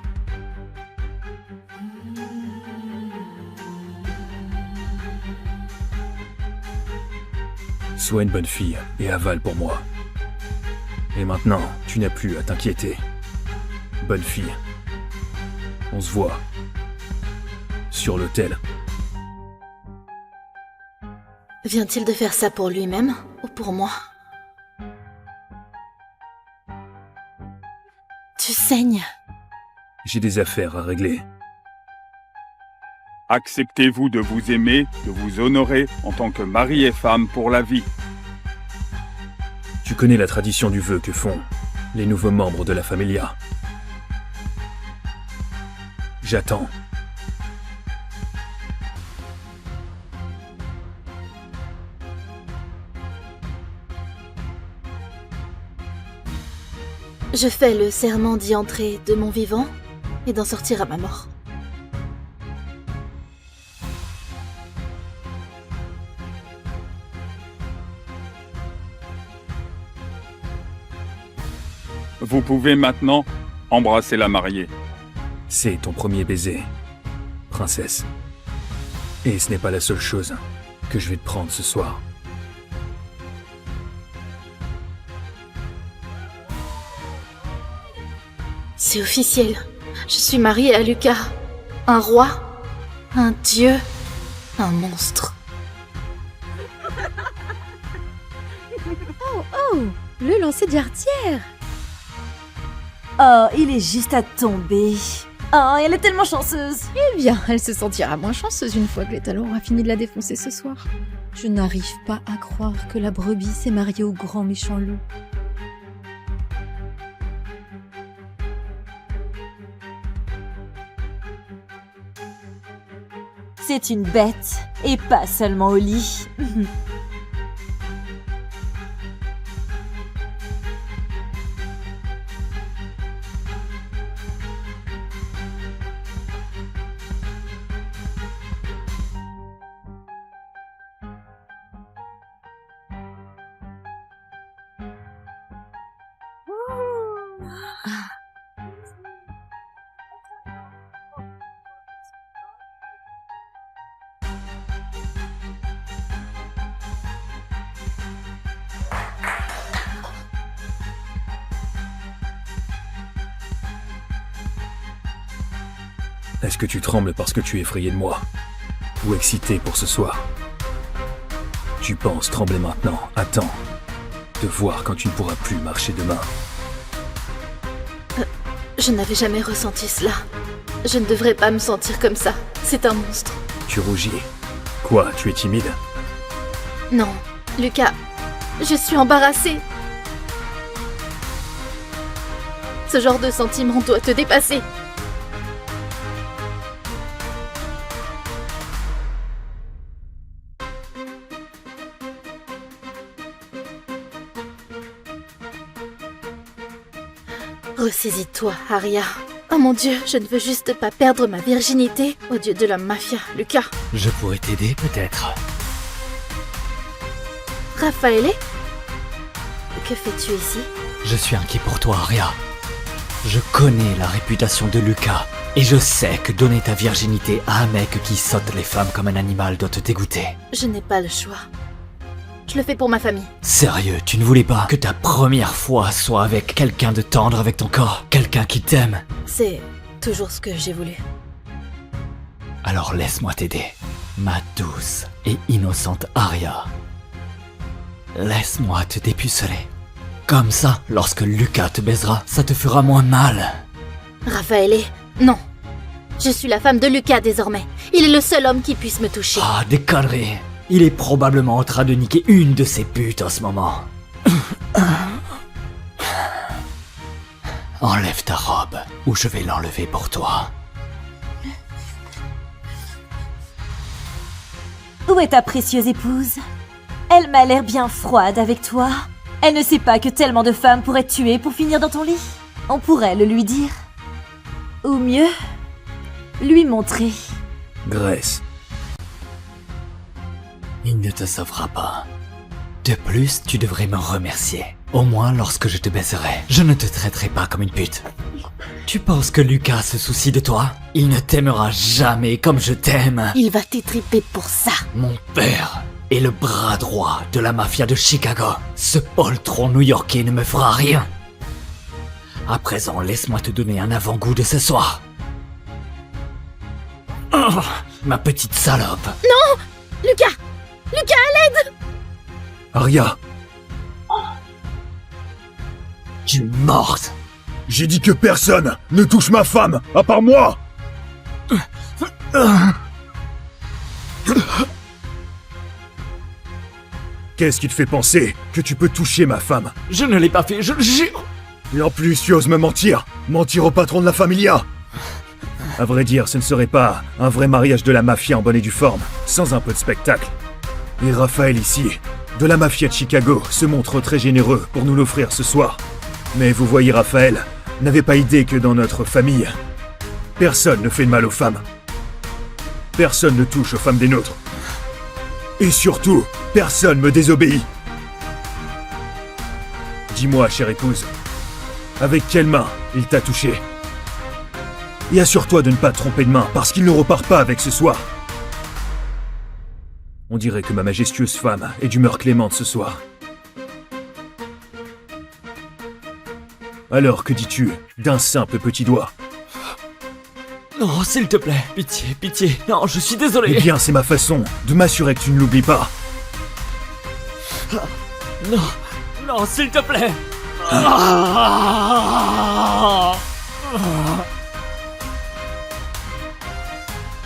Sois une bonne fille et avale pour moi. Et maintenant, tu n'as plus à t'inquiéter. Bonne fille. On se voit. Sur l'autel. Vient-il de faire ça pour lui-même ou pour moi? Tu saignes. J'ai des affaires à régler. Acceptez-vous de vous aimer, de vous honorer en tant que mari et femme pour la vie. Tu connais la tradition du vœu que font les nouveaux membres de la Familia. J'attends. Je fais le serment d'y entrer de mon vivant et d'en sortir à ma mort. Vous pouvez maintenant embrasser la mariée. C'est ton premier baiser, princesse. Et ce n'est pas la seule chose que je vais te prendre ce soir. C'est officiel. Je suis mariée à Lucas. Un roi, un dieu, un monstre. Oh, le lancer d'artière. Oh, il est juste à tomber. Oh, elle est tellement chanceuse. Eh bien, elle se sentira moins chanceuse une fois que l'étalon aura fini de la défoncer ce soir. Je n'arrive pas à croire que la brebis s'est mariée au grand méchant loup. C'est une bête, et pas seulement au lit. Est-ce que tu trembles parce que tu es effrayé de moi? Ou excité pour ce soir? Tu penses trembler maintenant? Attends de voir quand tu ne pourras plus marcher demain. Je n'avais jamais ressenti cela. Je ne devrais pas me sentir comme ça. C'est un monstre. Tu rougis. Quoi, tu es timide? Non, Lucas, je suis embarrassée. Ce genre de sentiment doit te dépasser. Ressaisis-toi, Arya. Oh mon Dieu, je ne veux juste pas perdre ma virginité au dieu de la mafia, Lucas. Je pourrais t'aider peut-être. Raffaele? Que fais-tu ici? Je suis inquiet pour toi, Arya. Je connais la réputation de Lucas, et je sais que donner ta virginité à un mec qui saute les femmes comme un animal doit te dégoûter. Je n'ai pas le choix. Je le fais pour ma famille. Sérieux, tu ne voulais pas que ta première fois soit avec quelqu'un de tendre avec ton corps, quelqu'un qui t'aime? C'est toujours ce que j'ai voulu. Alors laisse-moi t'aider, ma douce et innocente Arya. Laisse-moi te dépuceler. Comme ça, lorsque Lucas te baisera, ça te fera moins mal. Raffaele, non. Je suis la femme de Lucas désormais. Il est le seul homme qui puisse me toucher. Ah, des conneries. Il est probablement en train de niquer une de ses putes en ce moment. Enlève ta robe, ou je vais l'enlever pour toi. Où est ta précieuse épouse? Elle m'a l'air bien froide avec toi. Elle ne sait pas que tellement de femmes pourraient te tuer pour finir dans ton lit. On pourrait le lui dire. Ou mieux, lui montrer. Grace. Il ne te sauvera pas. De plus, tu devrais me remercier. Au moins lorsque je te baiserai. Je ne te traiterai pas comme une pute. Tu penses que Lucas se soucie de toi? Il ne t'aimera jamais comme je t'aime. Il va t'étriper pour ça. Mon père est le bras droit de la mafia de Chicago. Ce poltron new-yorkais ne me fera rien. À présent, laisse-moi te donner un avant-goût de ce soir. Oh, ma petite salope. Non! Lucas! Lucas, à l'aide! Arya! Tu es morte. J'ai dit que personne ne touche ma femme, à part moi! Qu'est-ce qui te fait penser que tu peux toucher ma femme? Je ne l'ai pas fait, je le jure. Et en plus, tu oses me mentir! Mentir au patron de la familia! À vrai dire, ce ne serait pas un vrai mariage de la mafia en bonne et due forme, sans un peu de spectacle. Et Raphaël ici, de la mafia de Chicago, se montre très généreux pour nous l'offrir ce soir. Mais vous voyez, Raphaël n'avait pas idée que dans notre famille, personne ne fait de mal aux femmes. Personne ne touche aux femmes des nôtres. Et surtout, personne me désobéit. Dis-moi, chère épouse, avec quelle main il t'a touché? Et assure-toi de ne pas te tromper de main, parce qu'il ne repart pas avec ce soir. On dirait que ma majestueuse femme est d'humeur clémente ce soir. Alors, que dis-tu d'un simple petit doigt? Non, s'il te plaît. Pitié, pitié. Non, je suis désolé. Eh bien, c'est ma façon de m'assurer que tu ne l'oublies pas. Non, non, s'il te plaît.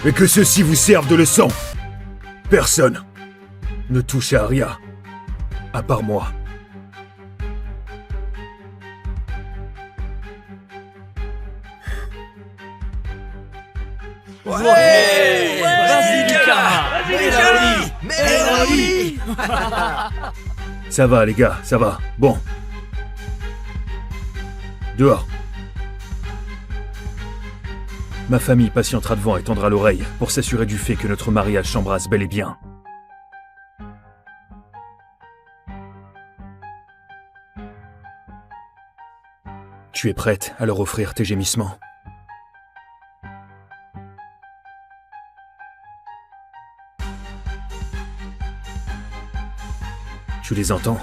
Et que ceci vous serve de leçon. Personne ne touche à Aria, à part moi. Ouais, vas-y, Lucas. Mélanie! Ça va, les gars, ça va. Bon. Dehors. Ma famille patientera devant et tendra l'oreille pour s'assurer du fait que notre mariage s'embrasse bel et bien. Tu es prête à leur offrir tes gémissements? Tu les entends?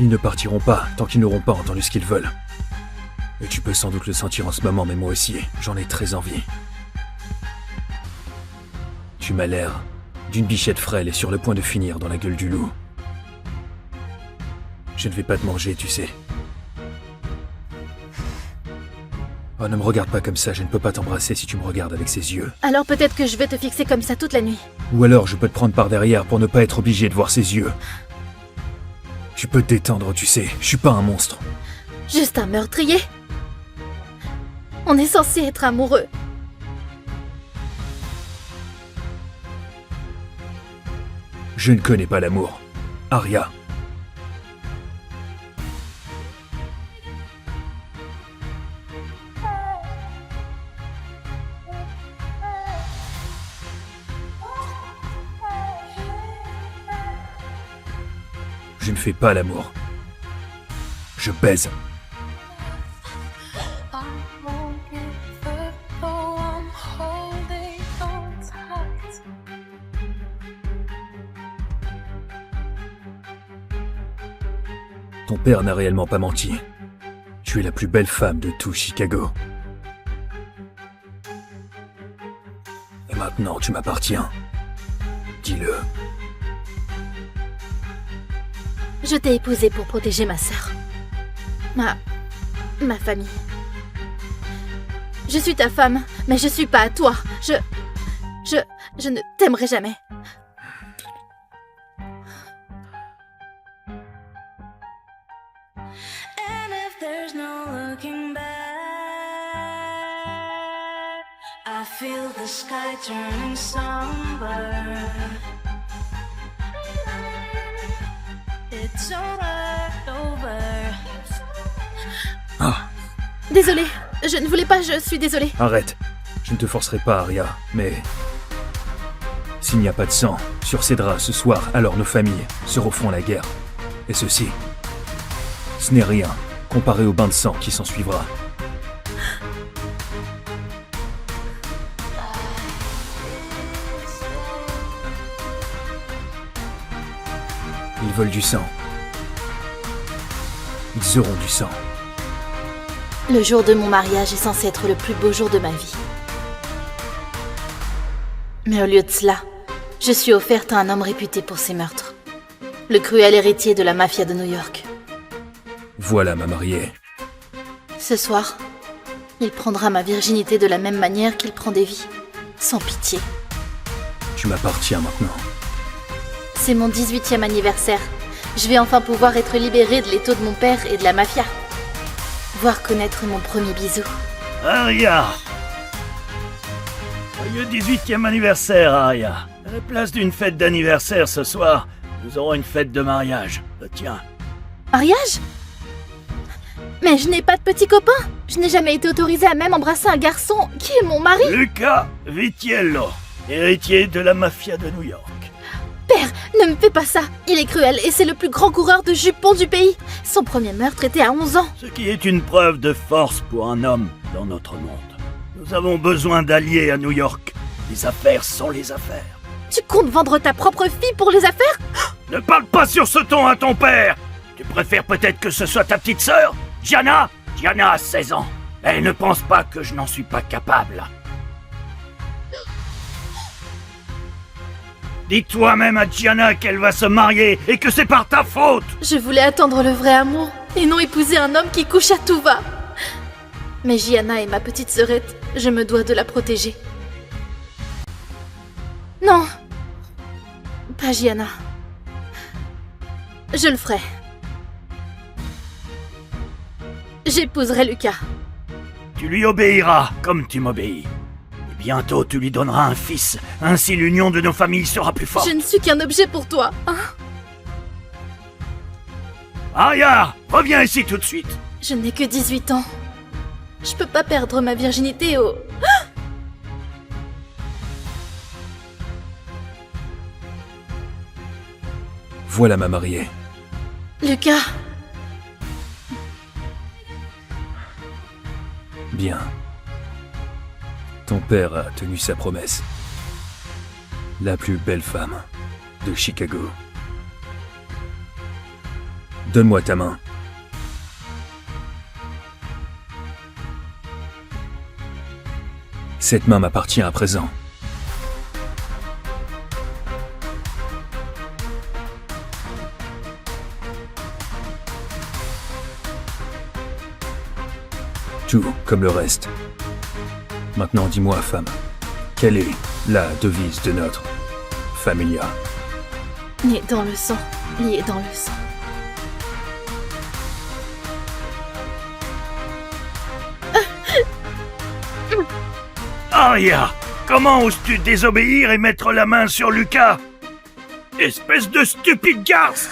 Ils ne partiront pas tant qu'ils n'auront pas entendu ce qu'ils veulent. Et tu peux sans doute le sentir en ce moment, mais moi aussi, j'en ai très envie. Tu m'as l'air d'une bichette frêle et sur le point de finir dans la gueule du loup. Je ne vais pas te manger, tu sais. Oh, ne me regarde pas comme ça, je ne peux pas t'embrasser si tu me regardes avec ces yeux. Alors peut-être que je vais te fixer comme ça toute la nuit. Ou alors je peux te prendre par derrière pour ne pas être obligé de voir ses yeux. Tu peux te détendre, tu sais, je suis pas un monstre. Juste un meurtrier. On est censé être amoureux. Je ne connais pas l'amour. Aria. Je ne fais pas l'amour. Je baise. Ton père n'a réellement pas menti. Tu es la plus belle femme de tout Chicago. Et maintenant, tu m'appartiens. Dis-le. Je t'ai épousée pour protéger ma sœur. Ma famille. Je suis ta femme, mais je suis pas à toi. Je ne t'aimerai jamais. And if there's no looking back, I feel the sky turning somber. It's over. Ah, Désolée, je ne voulais pas, je suis désolée. arrête. Je ne te forcerai pas, Aria, mais... S'il n'y a pas de sang sur ces draps ce soir, alors nos familles se refont la guerre. Et ceci, ce n'est rien comparé au bain de sang qui s'ensuivra. Ils veulent du sang. Ils auront du sang. Le jour de mon mariage est censé être le plus beau jour de ma vie. Mais au lieu de cela, je suis offerte à un homme réputé pour ses meurtres. Le cruel héritier de la mafia de New York. Voilà ma mariée. Ce soir, il prendra ma virginité de la même manière qu'il prend des vies. Sans pitié. Tu m'appartiens maintenant. C'est mon 18e anniversaire. Je vais enfin pouvoir être libérée de l'étau de mon père et de la mafia. Voir connaître mon premier bisou. Aria! Joyeux 18e anniversaire, Aria. À la place d'une fête d'anniversaire ce soir, nous aurons une fête de mariage. Tiens. Mariage? Mais je n'ai pas de petit copain. Je n'ai jamais été autorisée à même embrasser un garçon qui est mon mari. Luca Vitiello, héritier de la mafia de New York. Père, ne me fais pas ça. Il est cruel et c'est le plus grand coureur de jupons du pays. Son premier meurtre était à 11 ans. Ce qui est une preuve de force pour un homme dans notre monde. Nous avons besoin d'alliés à New York. Les affaires sont les affaires. Tu comptes vendre ta propre fille pour les affaires? Ne parle pas sur ce ton à ton père. Tu préfères peut-être que ce soit ta petite sœur, Gianna? Gianna a 16 ans. Elle ne pense pas que je n'en suis pas capable. Dis toi-même à Gianna qu'elle va se marier et que c'est par ta faute. Je voulais attendre le vrai amour et non épouser un homme qui couche à tout va. Mais Gianna est ma petite sœurette, je me dois de la protéger. Non, pas Gianna. Je le ferai. J'épouserai Lucas. Tu lui obéiras comme tu m'obéis. Et bientôt tu lui donneras un fils. Ainsi l'union de nos familles sera plus forte. Je ne suis qu'un objet pour toi, hein? Aria, reviens ici tout de suite. Je n'ai que 18 ans. Je peux pas perdre ma virginité au... Voilà ma mariée. Lucas, Bien. Ton père a tenu sa promesse. La plus belle femme de Chicago. Donne-moi ta main. Cette main m'appartient à présent. Tout comme le reste. Maintenant, dis-moi, femme, quelle est la devise de notre familia? né dans le sang, lié dans le sang. Aria, comment oses-tu désobéir et mettre la main sur Lucas? Espèce de stupide garce!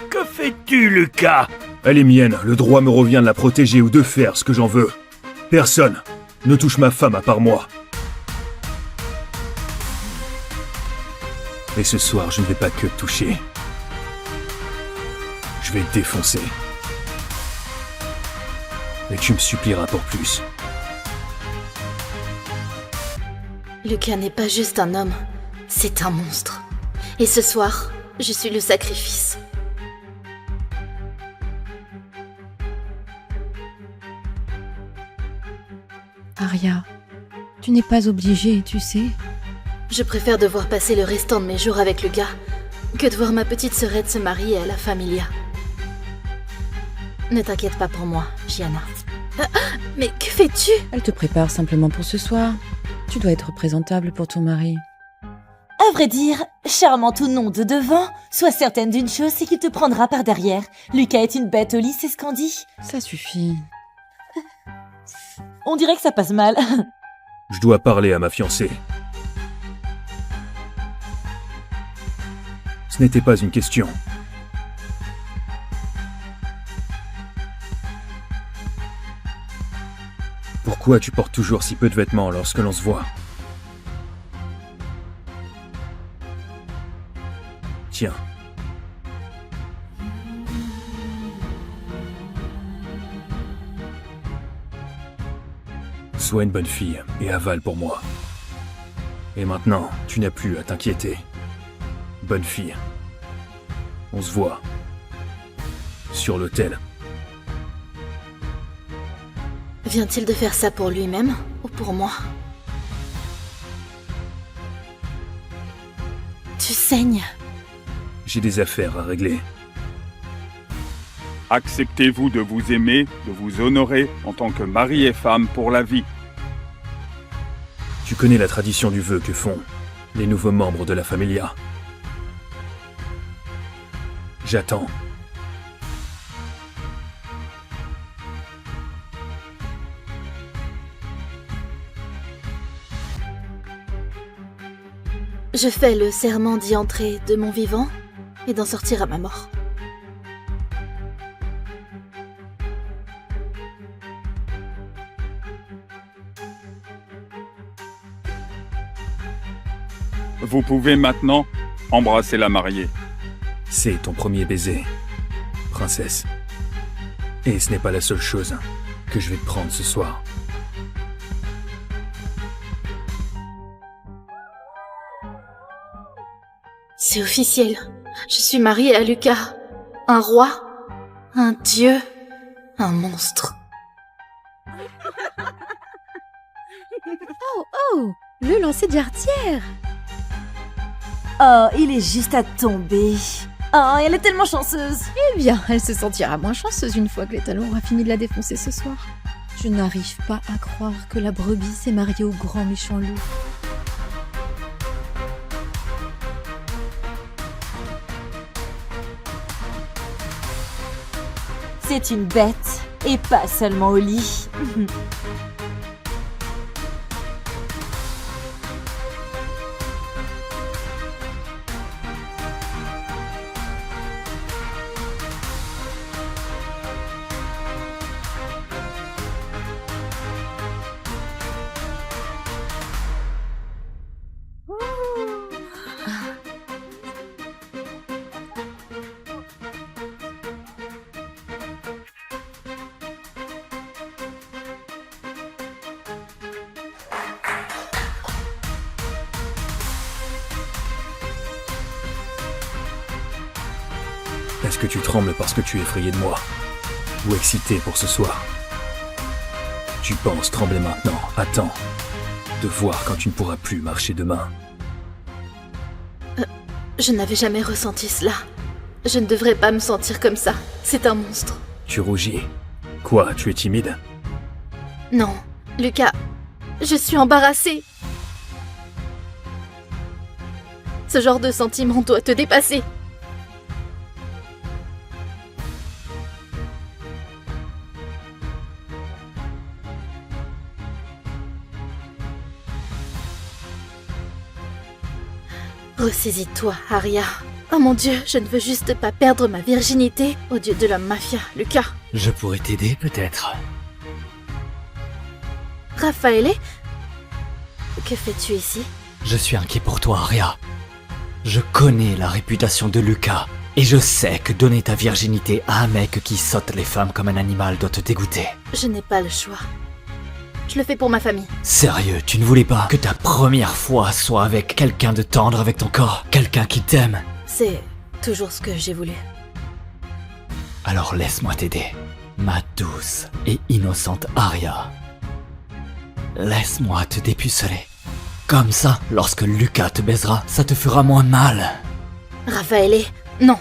Que fais-tu, Lucas? Elle est mienne, le droit me revient de la protéger ou de faire ce que j'en veux. Personne ne touche ma femme à part moi. Et ce soir, je ne vais pas que te toucher. Je vais te défoncer. Et tu me supplieras pour plus. Lucas n'est pas juste un homme, c'est un monstre. Et ce soir, je suis le sacrifice. Aria, tu n'es pas obligée, tu sais. Je préfère devoir passer le restant de mes jours avec Lucas que de voir ma petite sœurette se marier à la familia. Ne t'inquiète pas pour moi, Gianna. Mais que fais-tu? Elle te prépare simplement pour ce soir. Tu dois être présentable pour ton mari. À vrai dire, charmant ou non de devant, sois certaine d'une chose, c'est qu'il te prendra par derrière. Lucas est une bête au lit, c'est ce qu'on dit. Ça suffit. On dirait que ça passe mal. Je dois parler à ma fiancée. Ce n'était pas une question. Pourquoi tu portes toujours si peu de vêtements lorsque l'on se voit? Tiens. Sois une bonne fille et avale pour moi. Et maintenant, tu n'as plus à t'inquiéter. Bonne fille. On se voit. Sur l'autel. Vient-il de faire ça pour lui-même ou pour moi? Tu saignes. J'ai des affaires à régler. Acceptez-vous de vous aimer, de vous honorer en tant que mari et femme pour la vie. Tu connais la tradition du vœu que font les nouveaux membres de la familia. J'attends. Je fais le serment d'y entrer de mon vivant et d'en sortir à ma mort. Vous pouvez maintenant embrasser la mariée. C'est ton premier baiser, princesse. Et ce n'est pas la seule chose que je vais te prendre ce soir. C'est officiel. Je suis mariée à Lucas. Un roi, un dieu, un monstre. Oh, le lancer de jarretière. Oh, il est juste à tomber. Oh, elle est tellement chanceuse. Eh bien, elle se sentira moins chanceuse une fois que l'étalon aura fini de la défoncer ce soir. Je n'arrive pas à croire que la brebis s'est mariée au grand méchant loup. C'est une bête, et pas seulement au lit. Est-ce que tu trembles parce que tu es effrayé de moi? Ou excité pour ce soir? Tu penses trembler maintenant? Attends de voir quand tu ne pourras plus marcher demain. Je n'avais jamais ressenti cela. Je ne devrais pas me sentir comme ça. C'est un monstre. Tu rougis. Quoi, tu es timide? Non, Lucas, je suis embarrassée. Ce genre de sentiment doit te dépasser. Ressaisis-toi, Arya. Oh mon Dieu, je ne veux juste pas perdre ma virginité au dieu de la mafia, Lucas. Je pourrais t'aider peut-être. Raffaele, que fais-tu ici? Je suis inquiet pour toi, Arya. Je connais la réputation de Lucas, et je sais que donner ta virginité à un mec qui saute les femmes comme un animal doit te dégoûter. Je n'ai pas le choix. Je le fais pour ma famille. Sérieux, tu ne voulais pas que ta première fois soit avec quelqu'un de tendre avec ton corps, quelqu'un qui t'aime? C'est toujours ce que j'ai voulu. Alors laisse-moi t'aider, ma douce et innocente Arya. Laisse-moi te dépuceler. Comme ça, lorsque Lucas te baisera, ça te fera moins mal. Raffaele, non.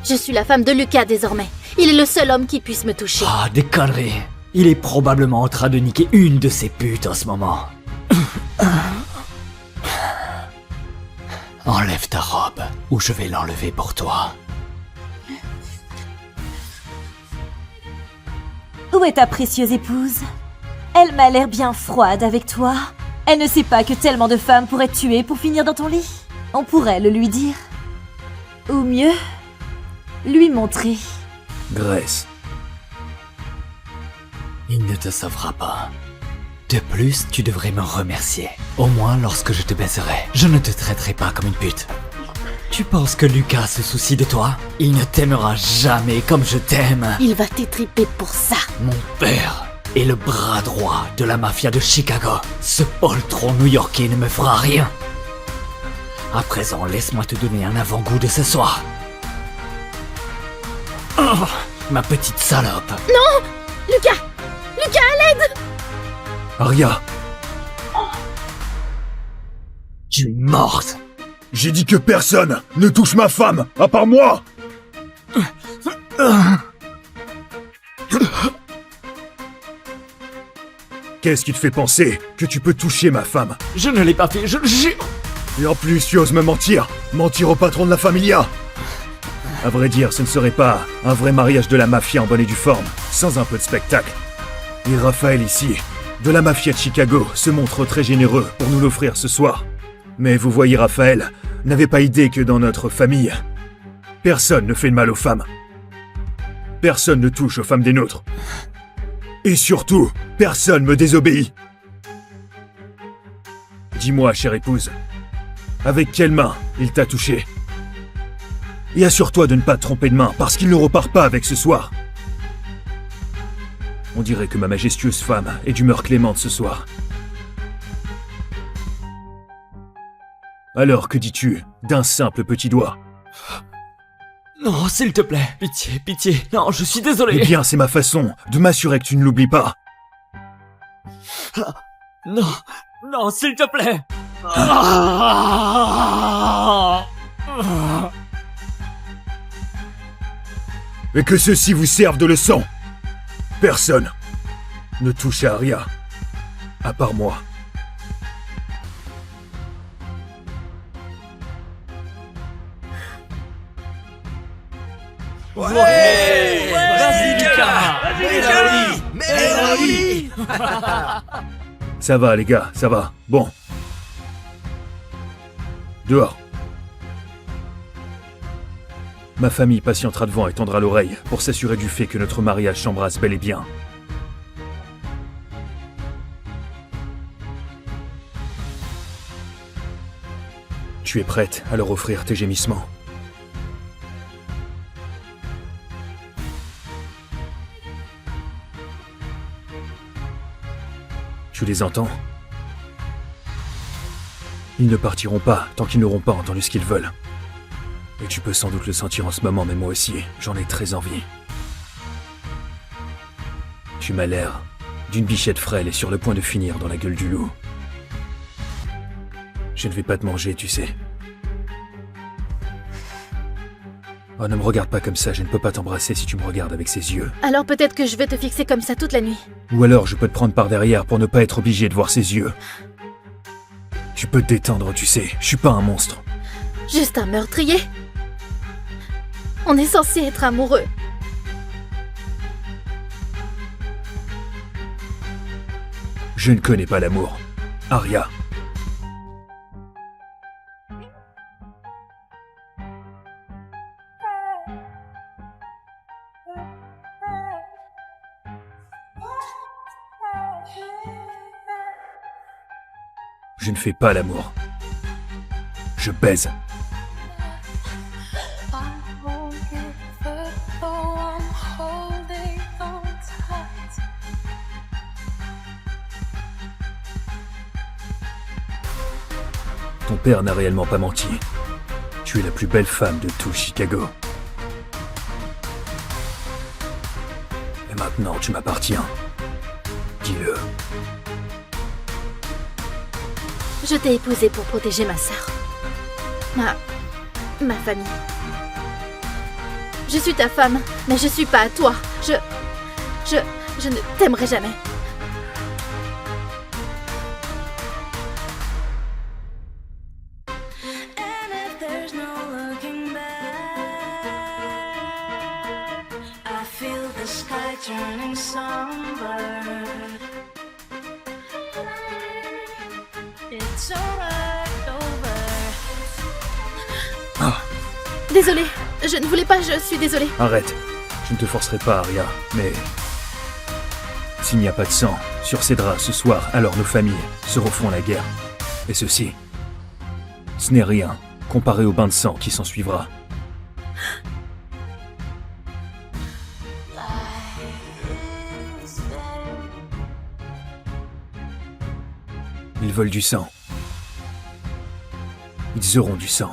Je suis la femme de Lucas désormais. Il est le seul homme qui puisse me toucher. Ah, des conneries. Il est probablement en train de niquer une de ses putes en ce moment. Enlève ta robe, ou je vais l'enlever pour toi. Où est ta précieuse épouse? Elle m'a l'air bien froide avec toi. Elle ne sait pas que tellement de femmes pourraient te tuer pour finir dans ton lit. On pourrait le lui dire. Ou mieux, lui montrer. Grace. Il ne te sauvera pas. De plus, tu devrais me remercier. Au moins lorsque je te baiserai. Je ne te traiterai pas comme une pute. Tu penses que Lucas se soucie de toi? Il ne t'aimera jamais comme je t'aime. Il va t'étriper pour ça. Mon père est le bras droit de la mafia de Chicago. Ce poltron new-yorkais ne me fera rien. À présent, laisse-moi te donner un avant-goût de ce soir. Oh, ma petite salope. Non! Lucas! Lucas, à l'aide! Arya, Tu es morte. j'ai dit que personne ne touche ma femme, à part moi! Qu'est-ce qui te fait penser que tu peux toucher ma femme? Je ne l'ai pas fait, je le jure. Et en plus, tu oses me mentir! Mentir au patron de la familia! À vrai dire, ce ne serait pas un vrai mariage de la mafia en bonne et due forme, sans un peu de spectacle. Et Raphaël ici, de la mafia de Chicago, se montre très généreux pour nous l'offrir ce soir. Mais vous voyez, Raphaël n'avait pas idée que dans notre famille, personne ne fait de mal aux femmes. Personne ne touche aux femmes des nôtres. Et surtout, personne me désobéit. Dis-moi, chère épouse, avec quelle main il t'a touché? Et assure-toi de ne pas te tromper de main, parce qu'il ne repart pas avec ce soir. On dirait que ma majestueuse femme est d'humeur clémente ce soir. Alors, que dis-tu d'un simple petit doigt? Non, s'il te plaît. Pitié, pitié. Non, je suis désolé. Eh bien, c'est ma façon de m'assurer que tu ne l'oublies pas. Non, non, s'il te plaît. Et que ceci vous serve de leçon. Personne ne touche à Aria, à part moi. Vas-y, Lucas. Mélanie. Ça va, les gars, ça va. Bon. Dehors. Ma famille patientera devant et tendra l'oreille pour s'assurer du fait que notre mariage s'embrasse bel et bien. Tu es prête à leur offrir tes gémissements? Tu les entends? Ils ne partiront pas tant qu'ils n'auront pas entendu ce qu'ils veulent. Et tu peux sans doute le sentir en ce moment, mais moi aussi, j'en ai très envie. Tu m'as l'air d'une bichette frêle et sur le point de finir dans la gueule du loup. Je ne vais pas te manger, tu sais. Oh, ne me regarde pas comme ça, je ne peux pas t'embrasser si tu me regardes avec ces yeux. Alors peut-être que je vais te fixer comme ça toute la nuit. Ou alors je peux te prendre par derrière pour ne pas être obligé de voir ses yeux. Tu peux te détendre, tu sais, je suis pas un monstre. Juste un meurtrier. On est censé être amoureux. Je ne connais pas l'amour. Aria. Je ne fais pas l'amour. Je baise. Ton père n'a réellement pas menti. Tu es la plus belle femme de tout Chicago. Et maintenant, tu m'appartiens. Dis-le. Je t'ai épousée pour protéger ma sœur. Ma famille. Je suis ta femme, mais je suis pas à toi. Je ne t'aimerai jamais. And if there's no looking back, I feel the sky turning somber. It's alright over. Désolée, je ne voulais pas, je suis désolée. Arrête. Je ne te forcerai pas, Aria, mais... S'il n'y a pas de sang sur ces draps ce soir, alors nos familles se referont la guerre. Et ceci, ce n'est rien comparé au bain de sang qui s'ensuivra. Ils veulent du sang. Ils auront du sang.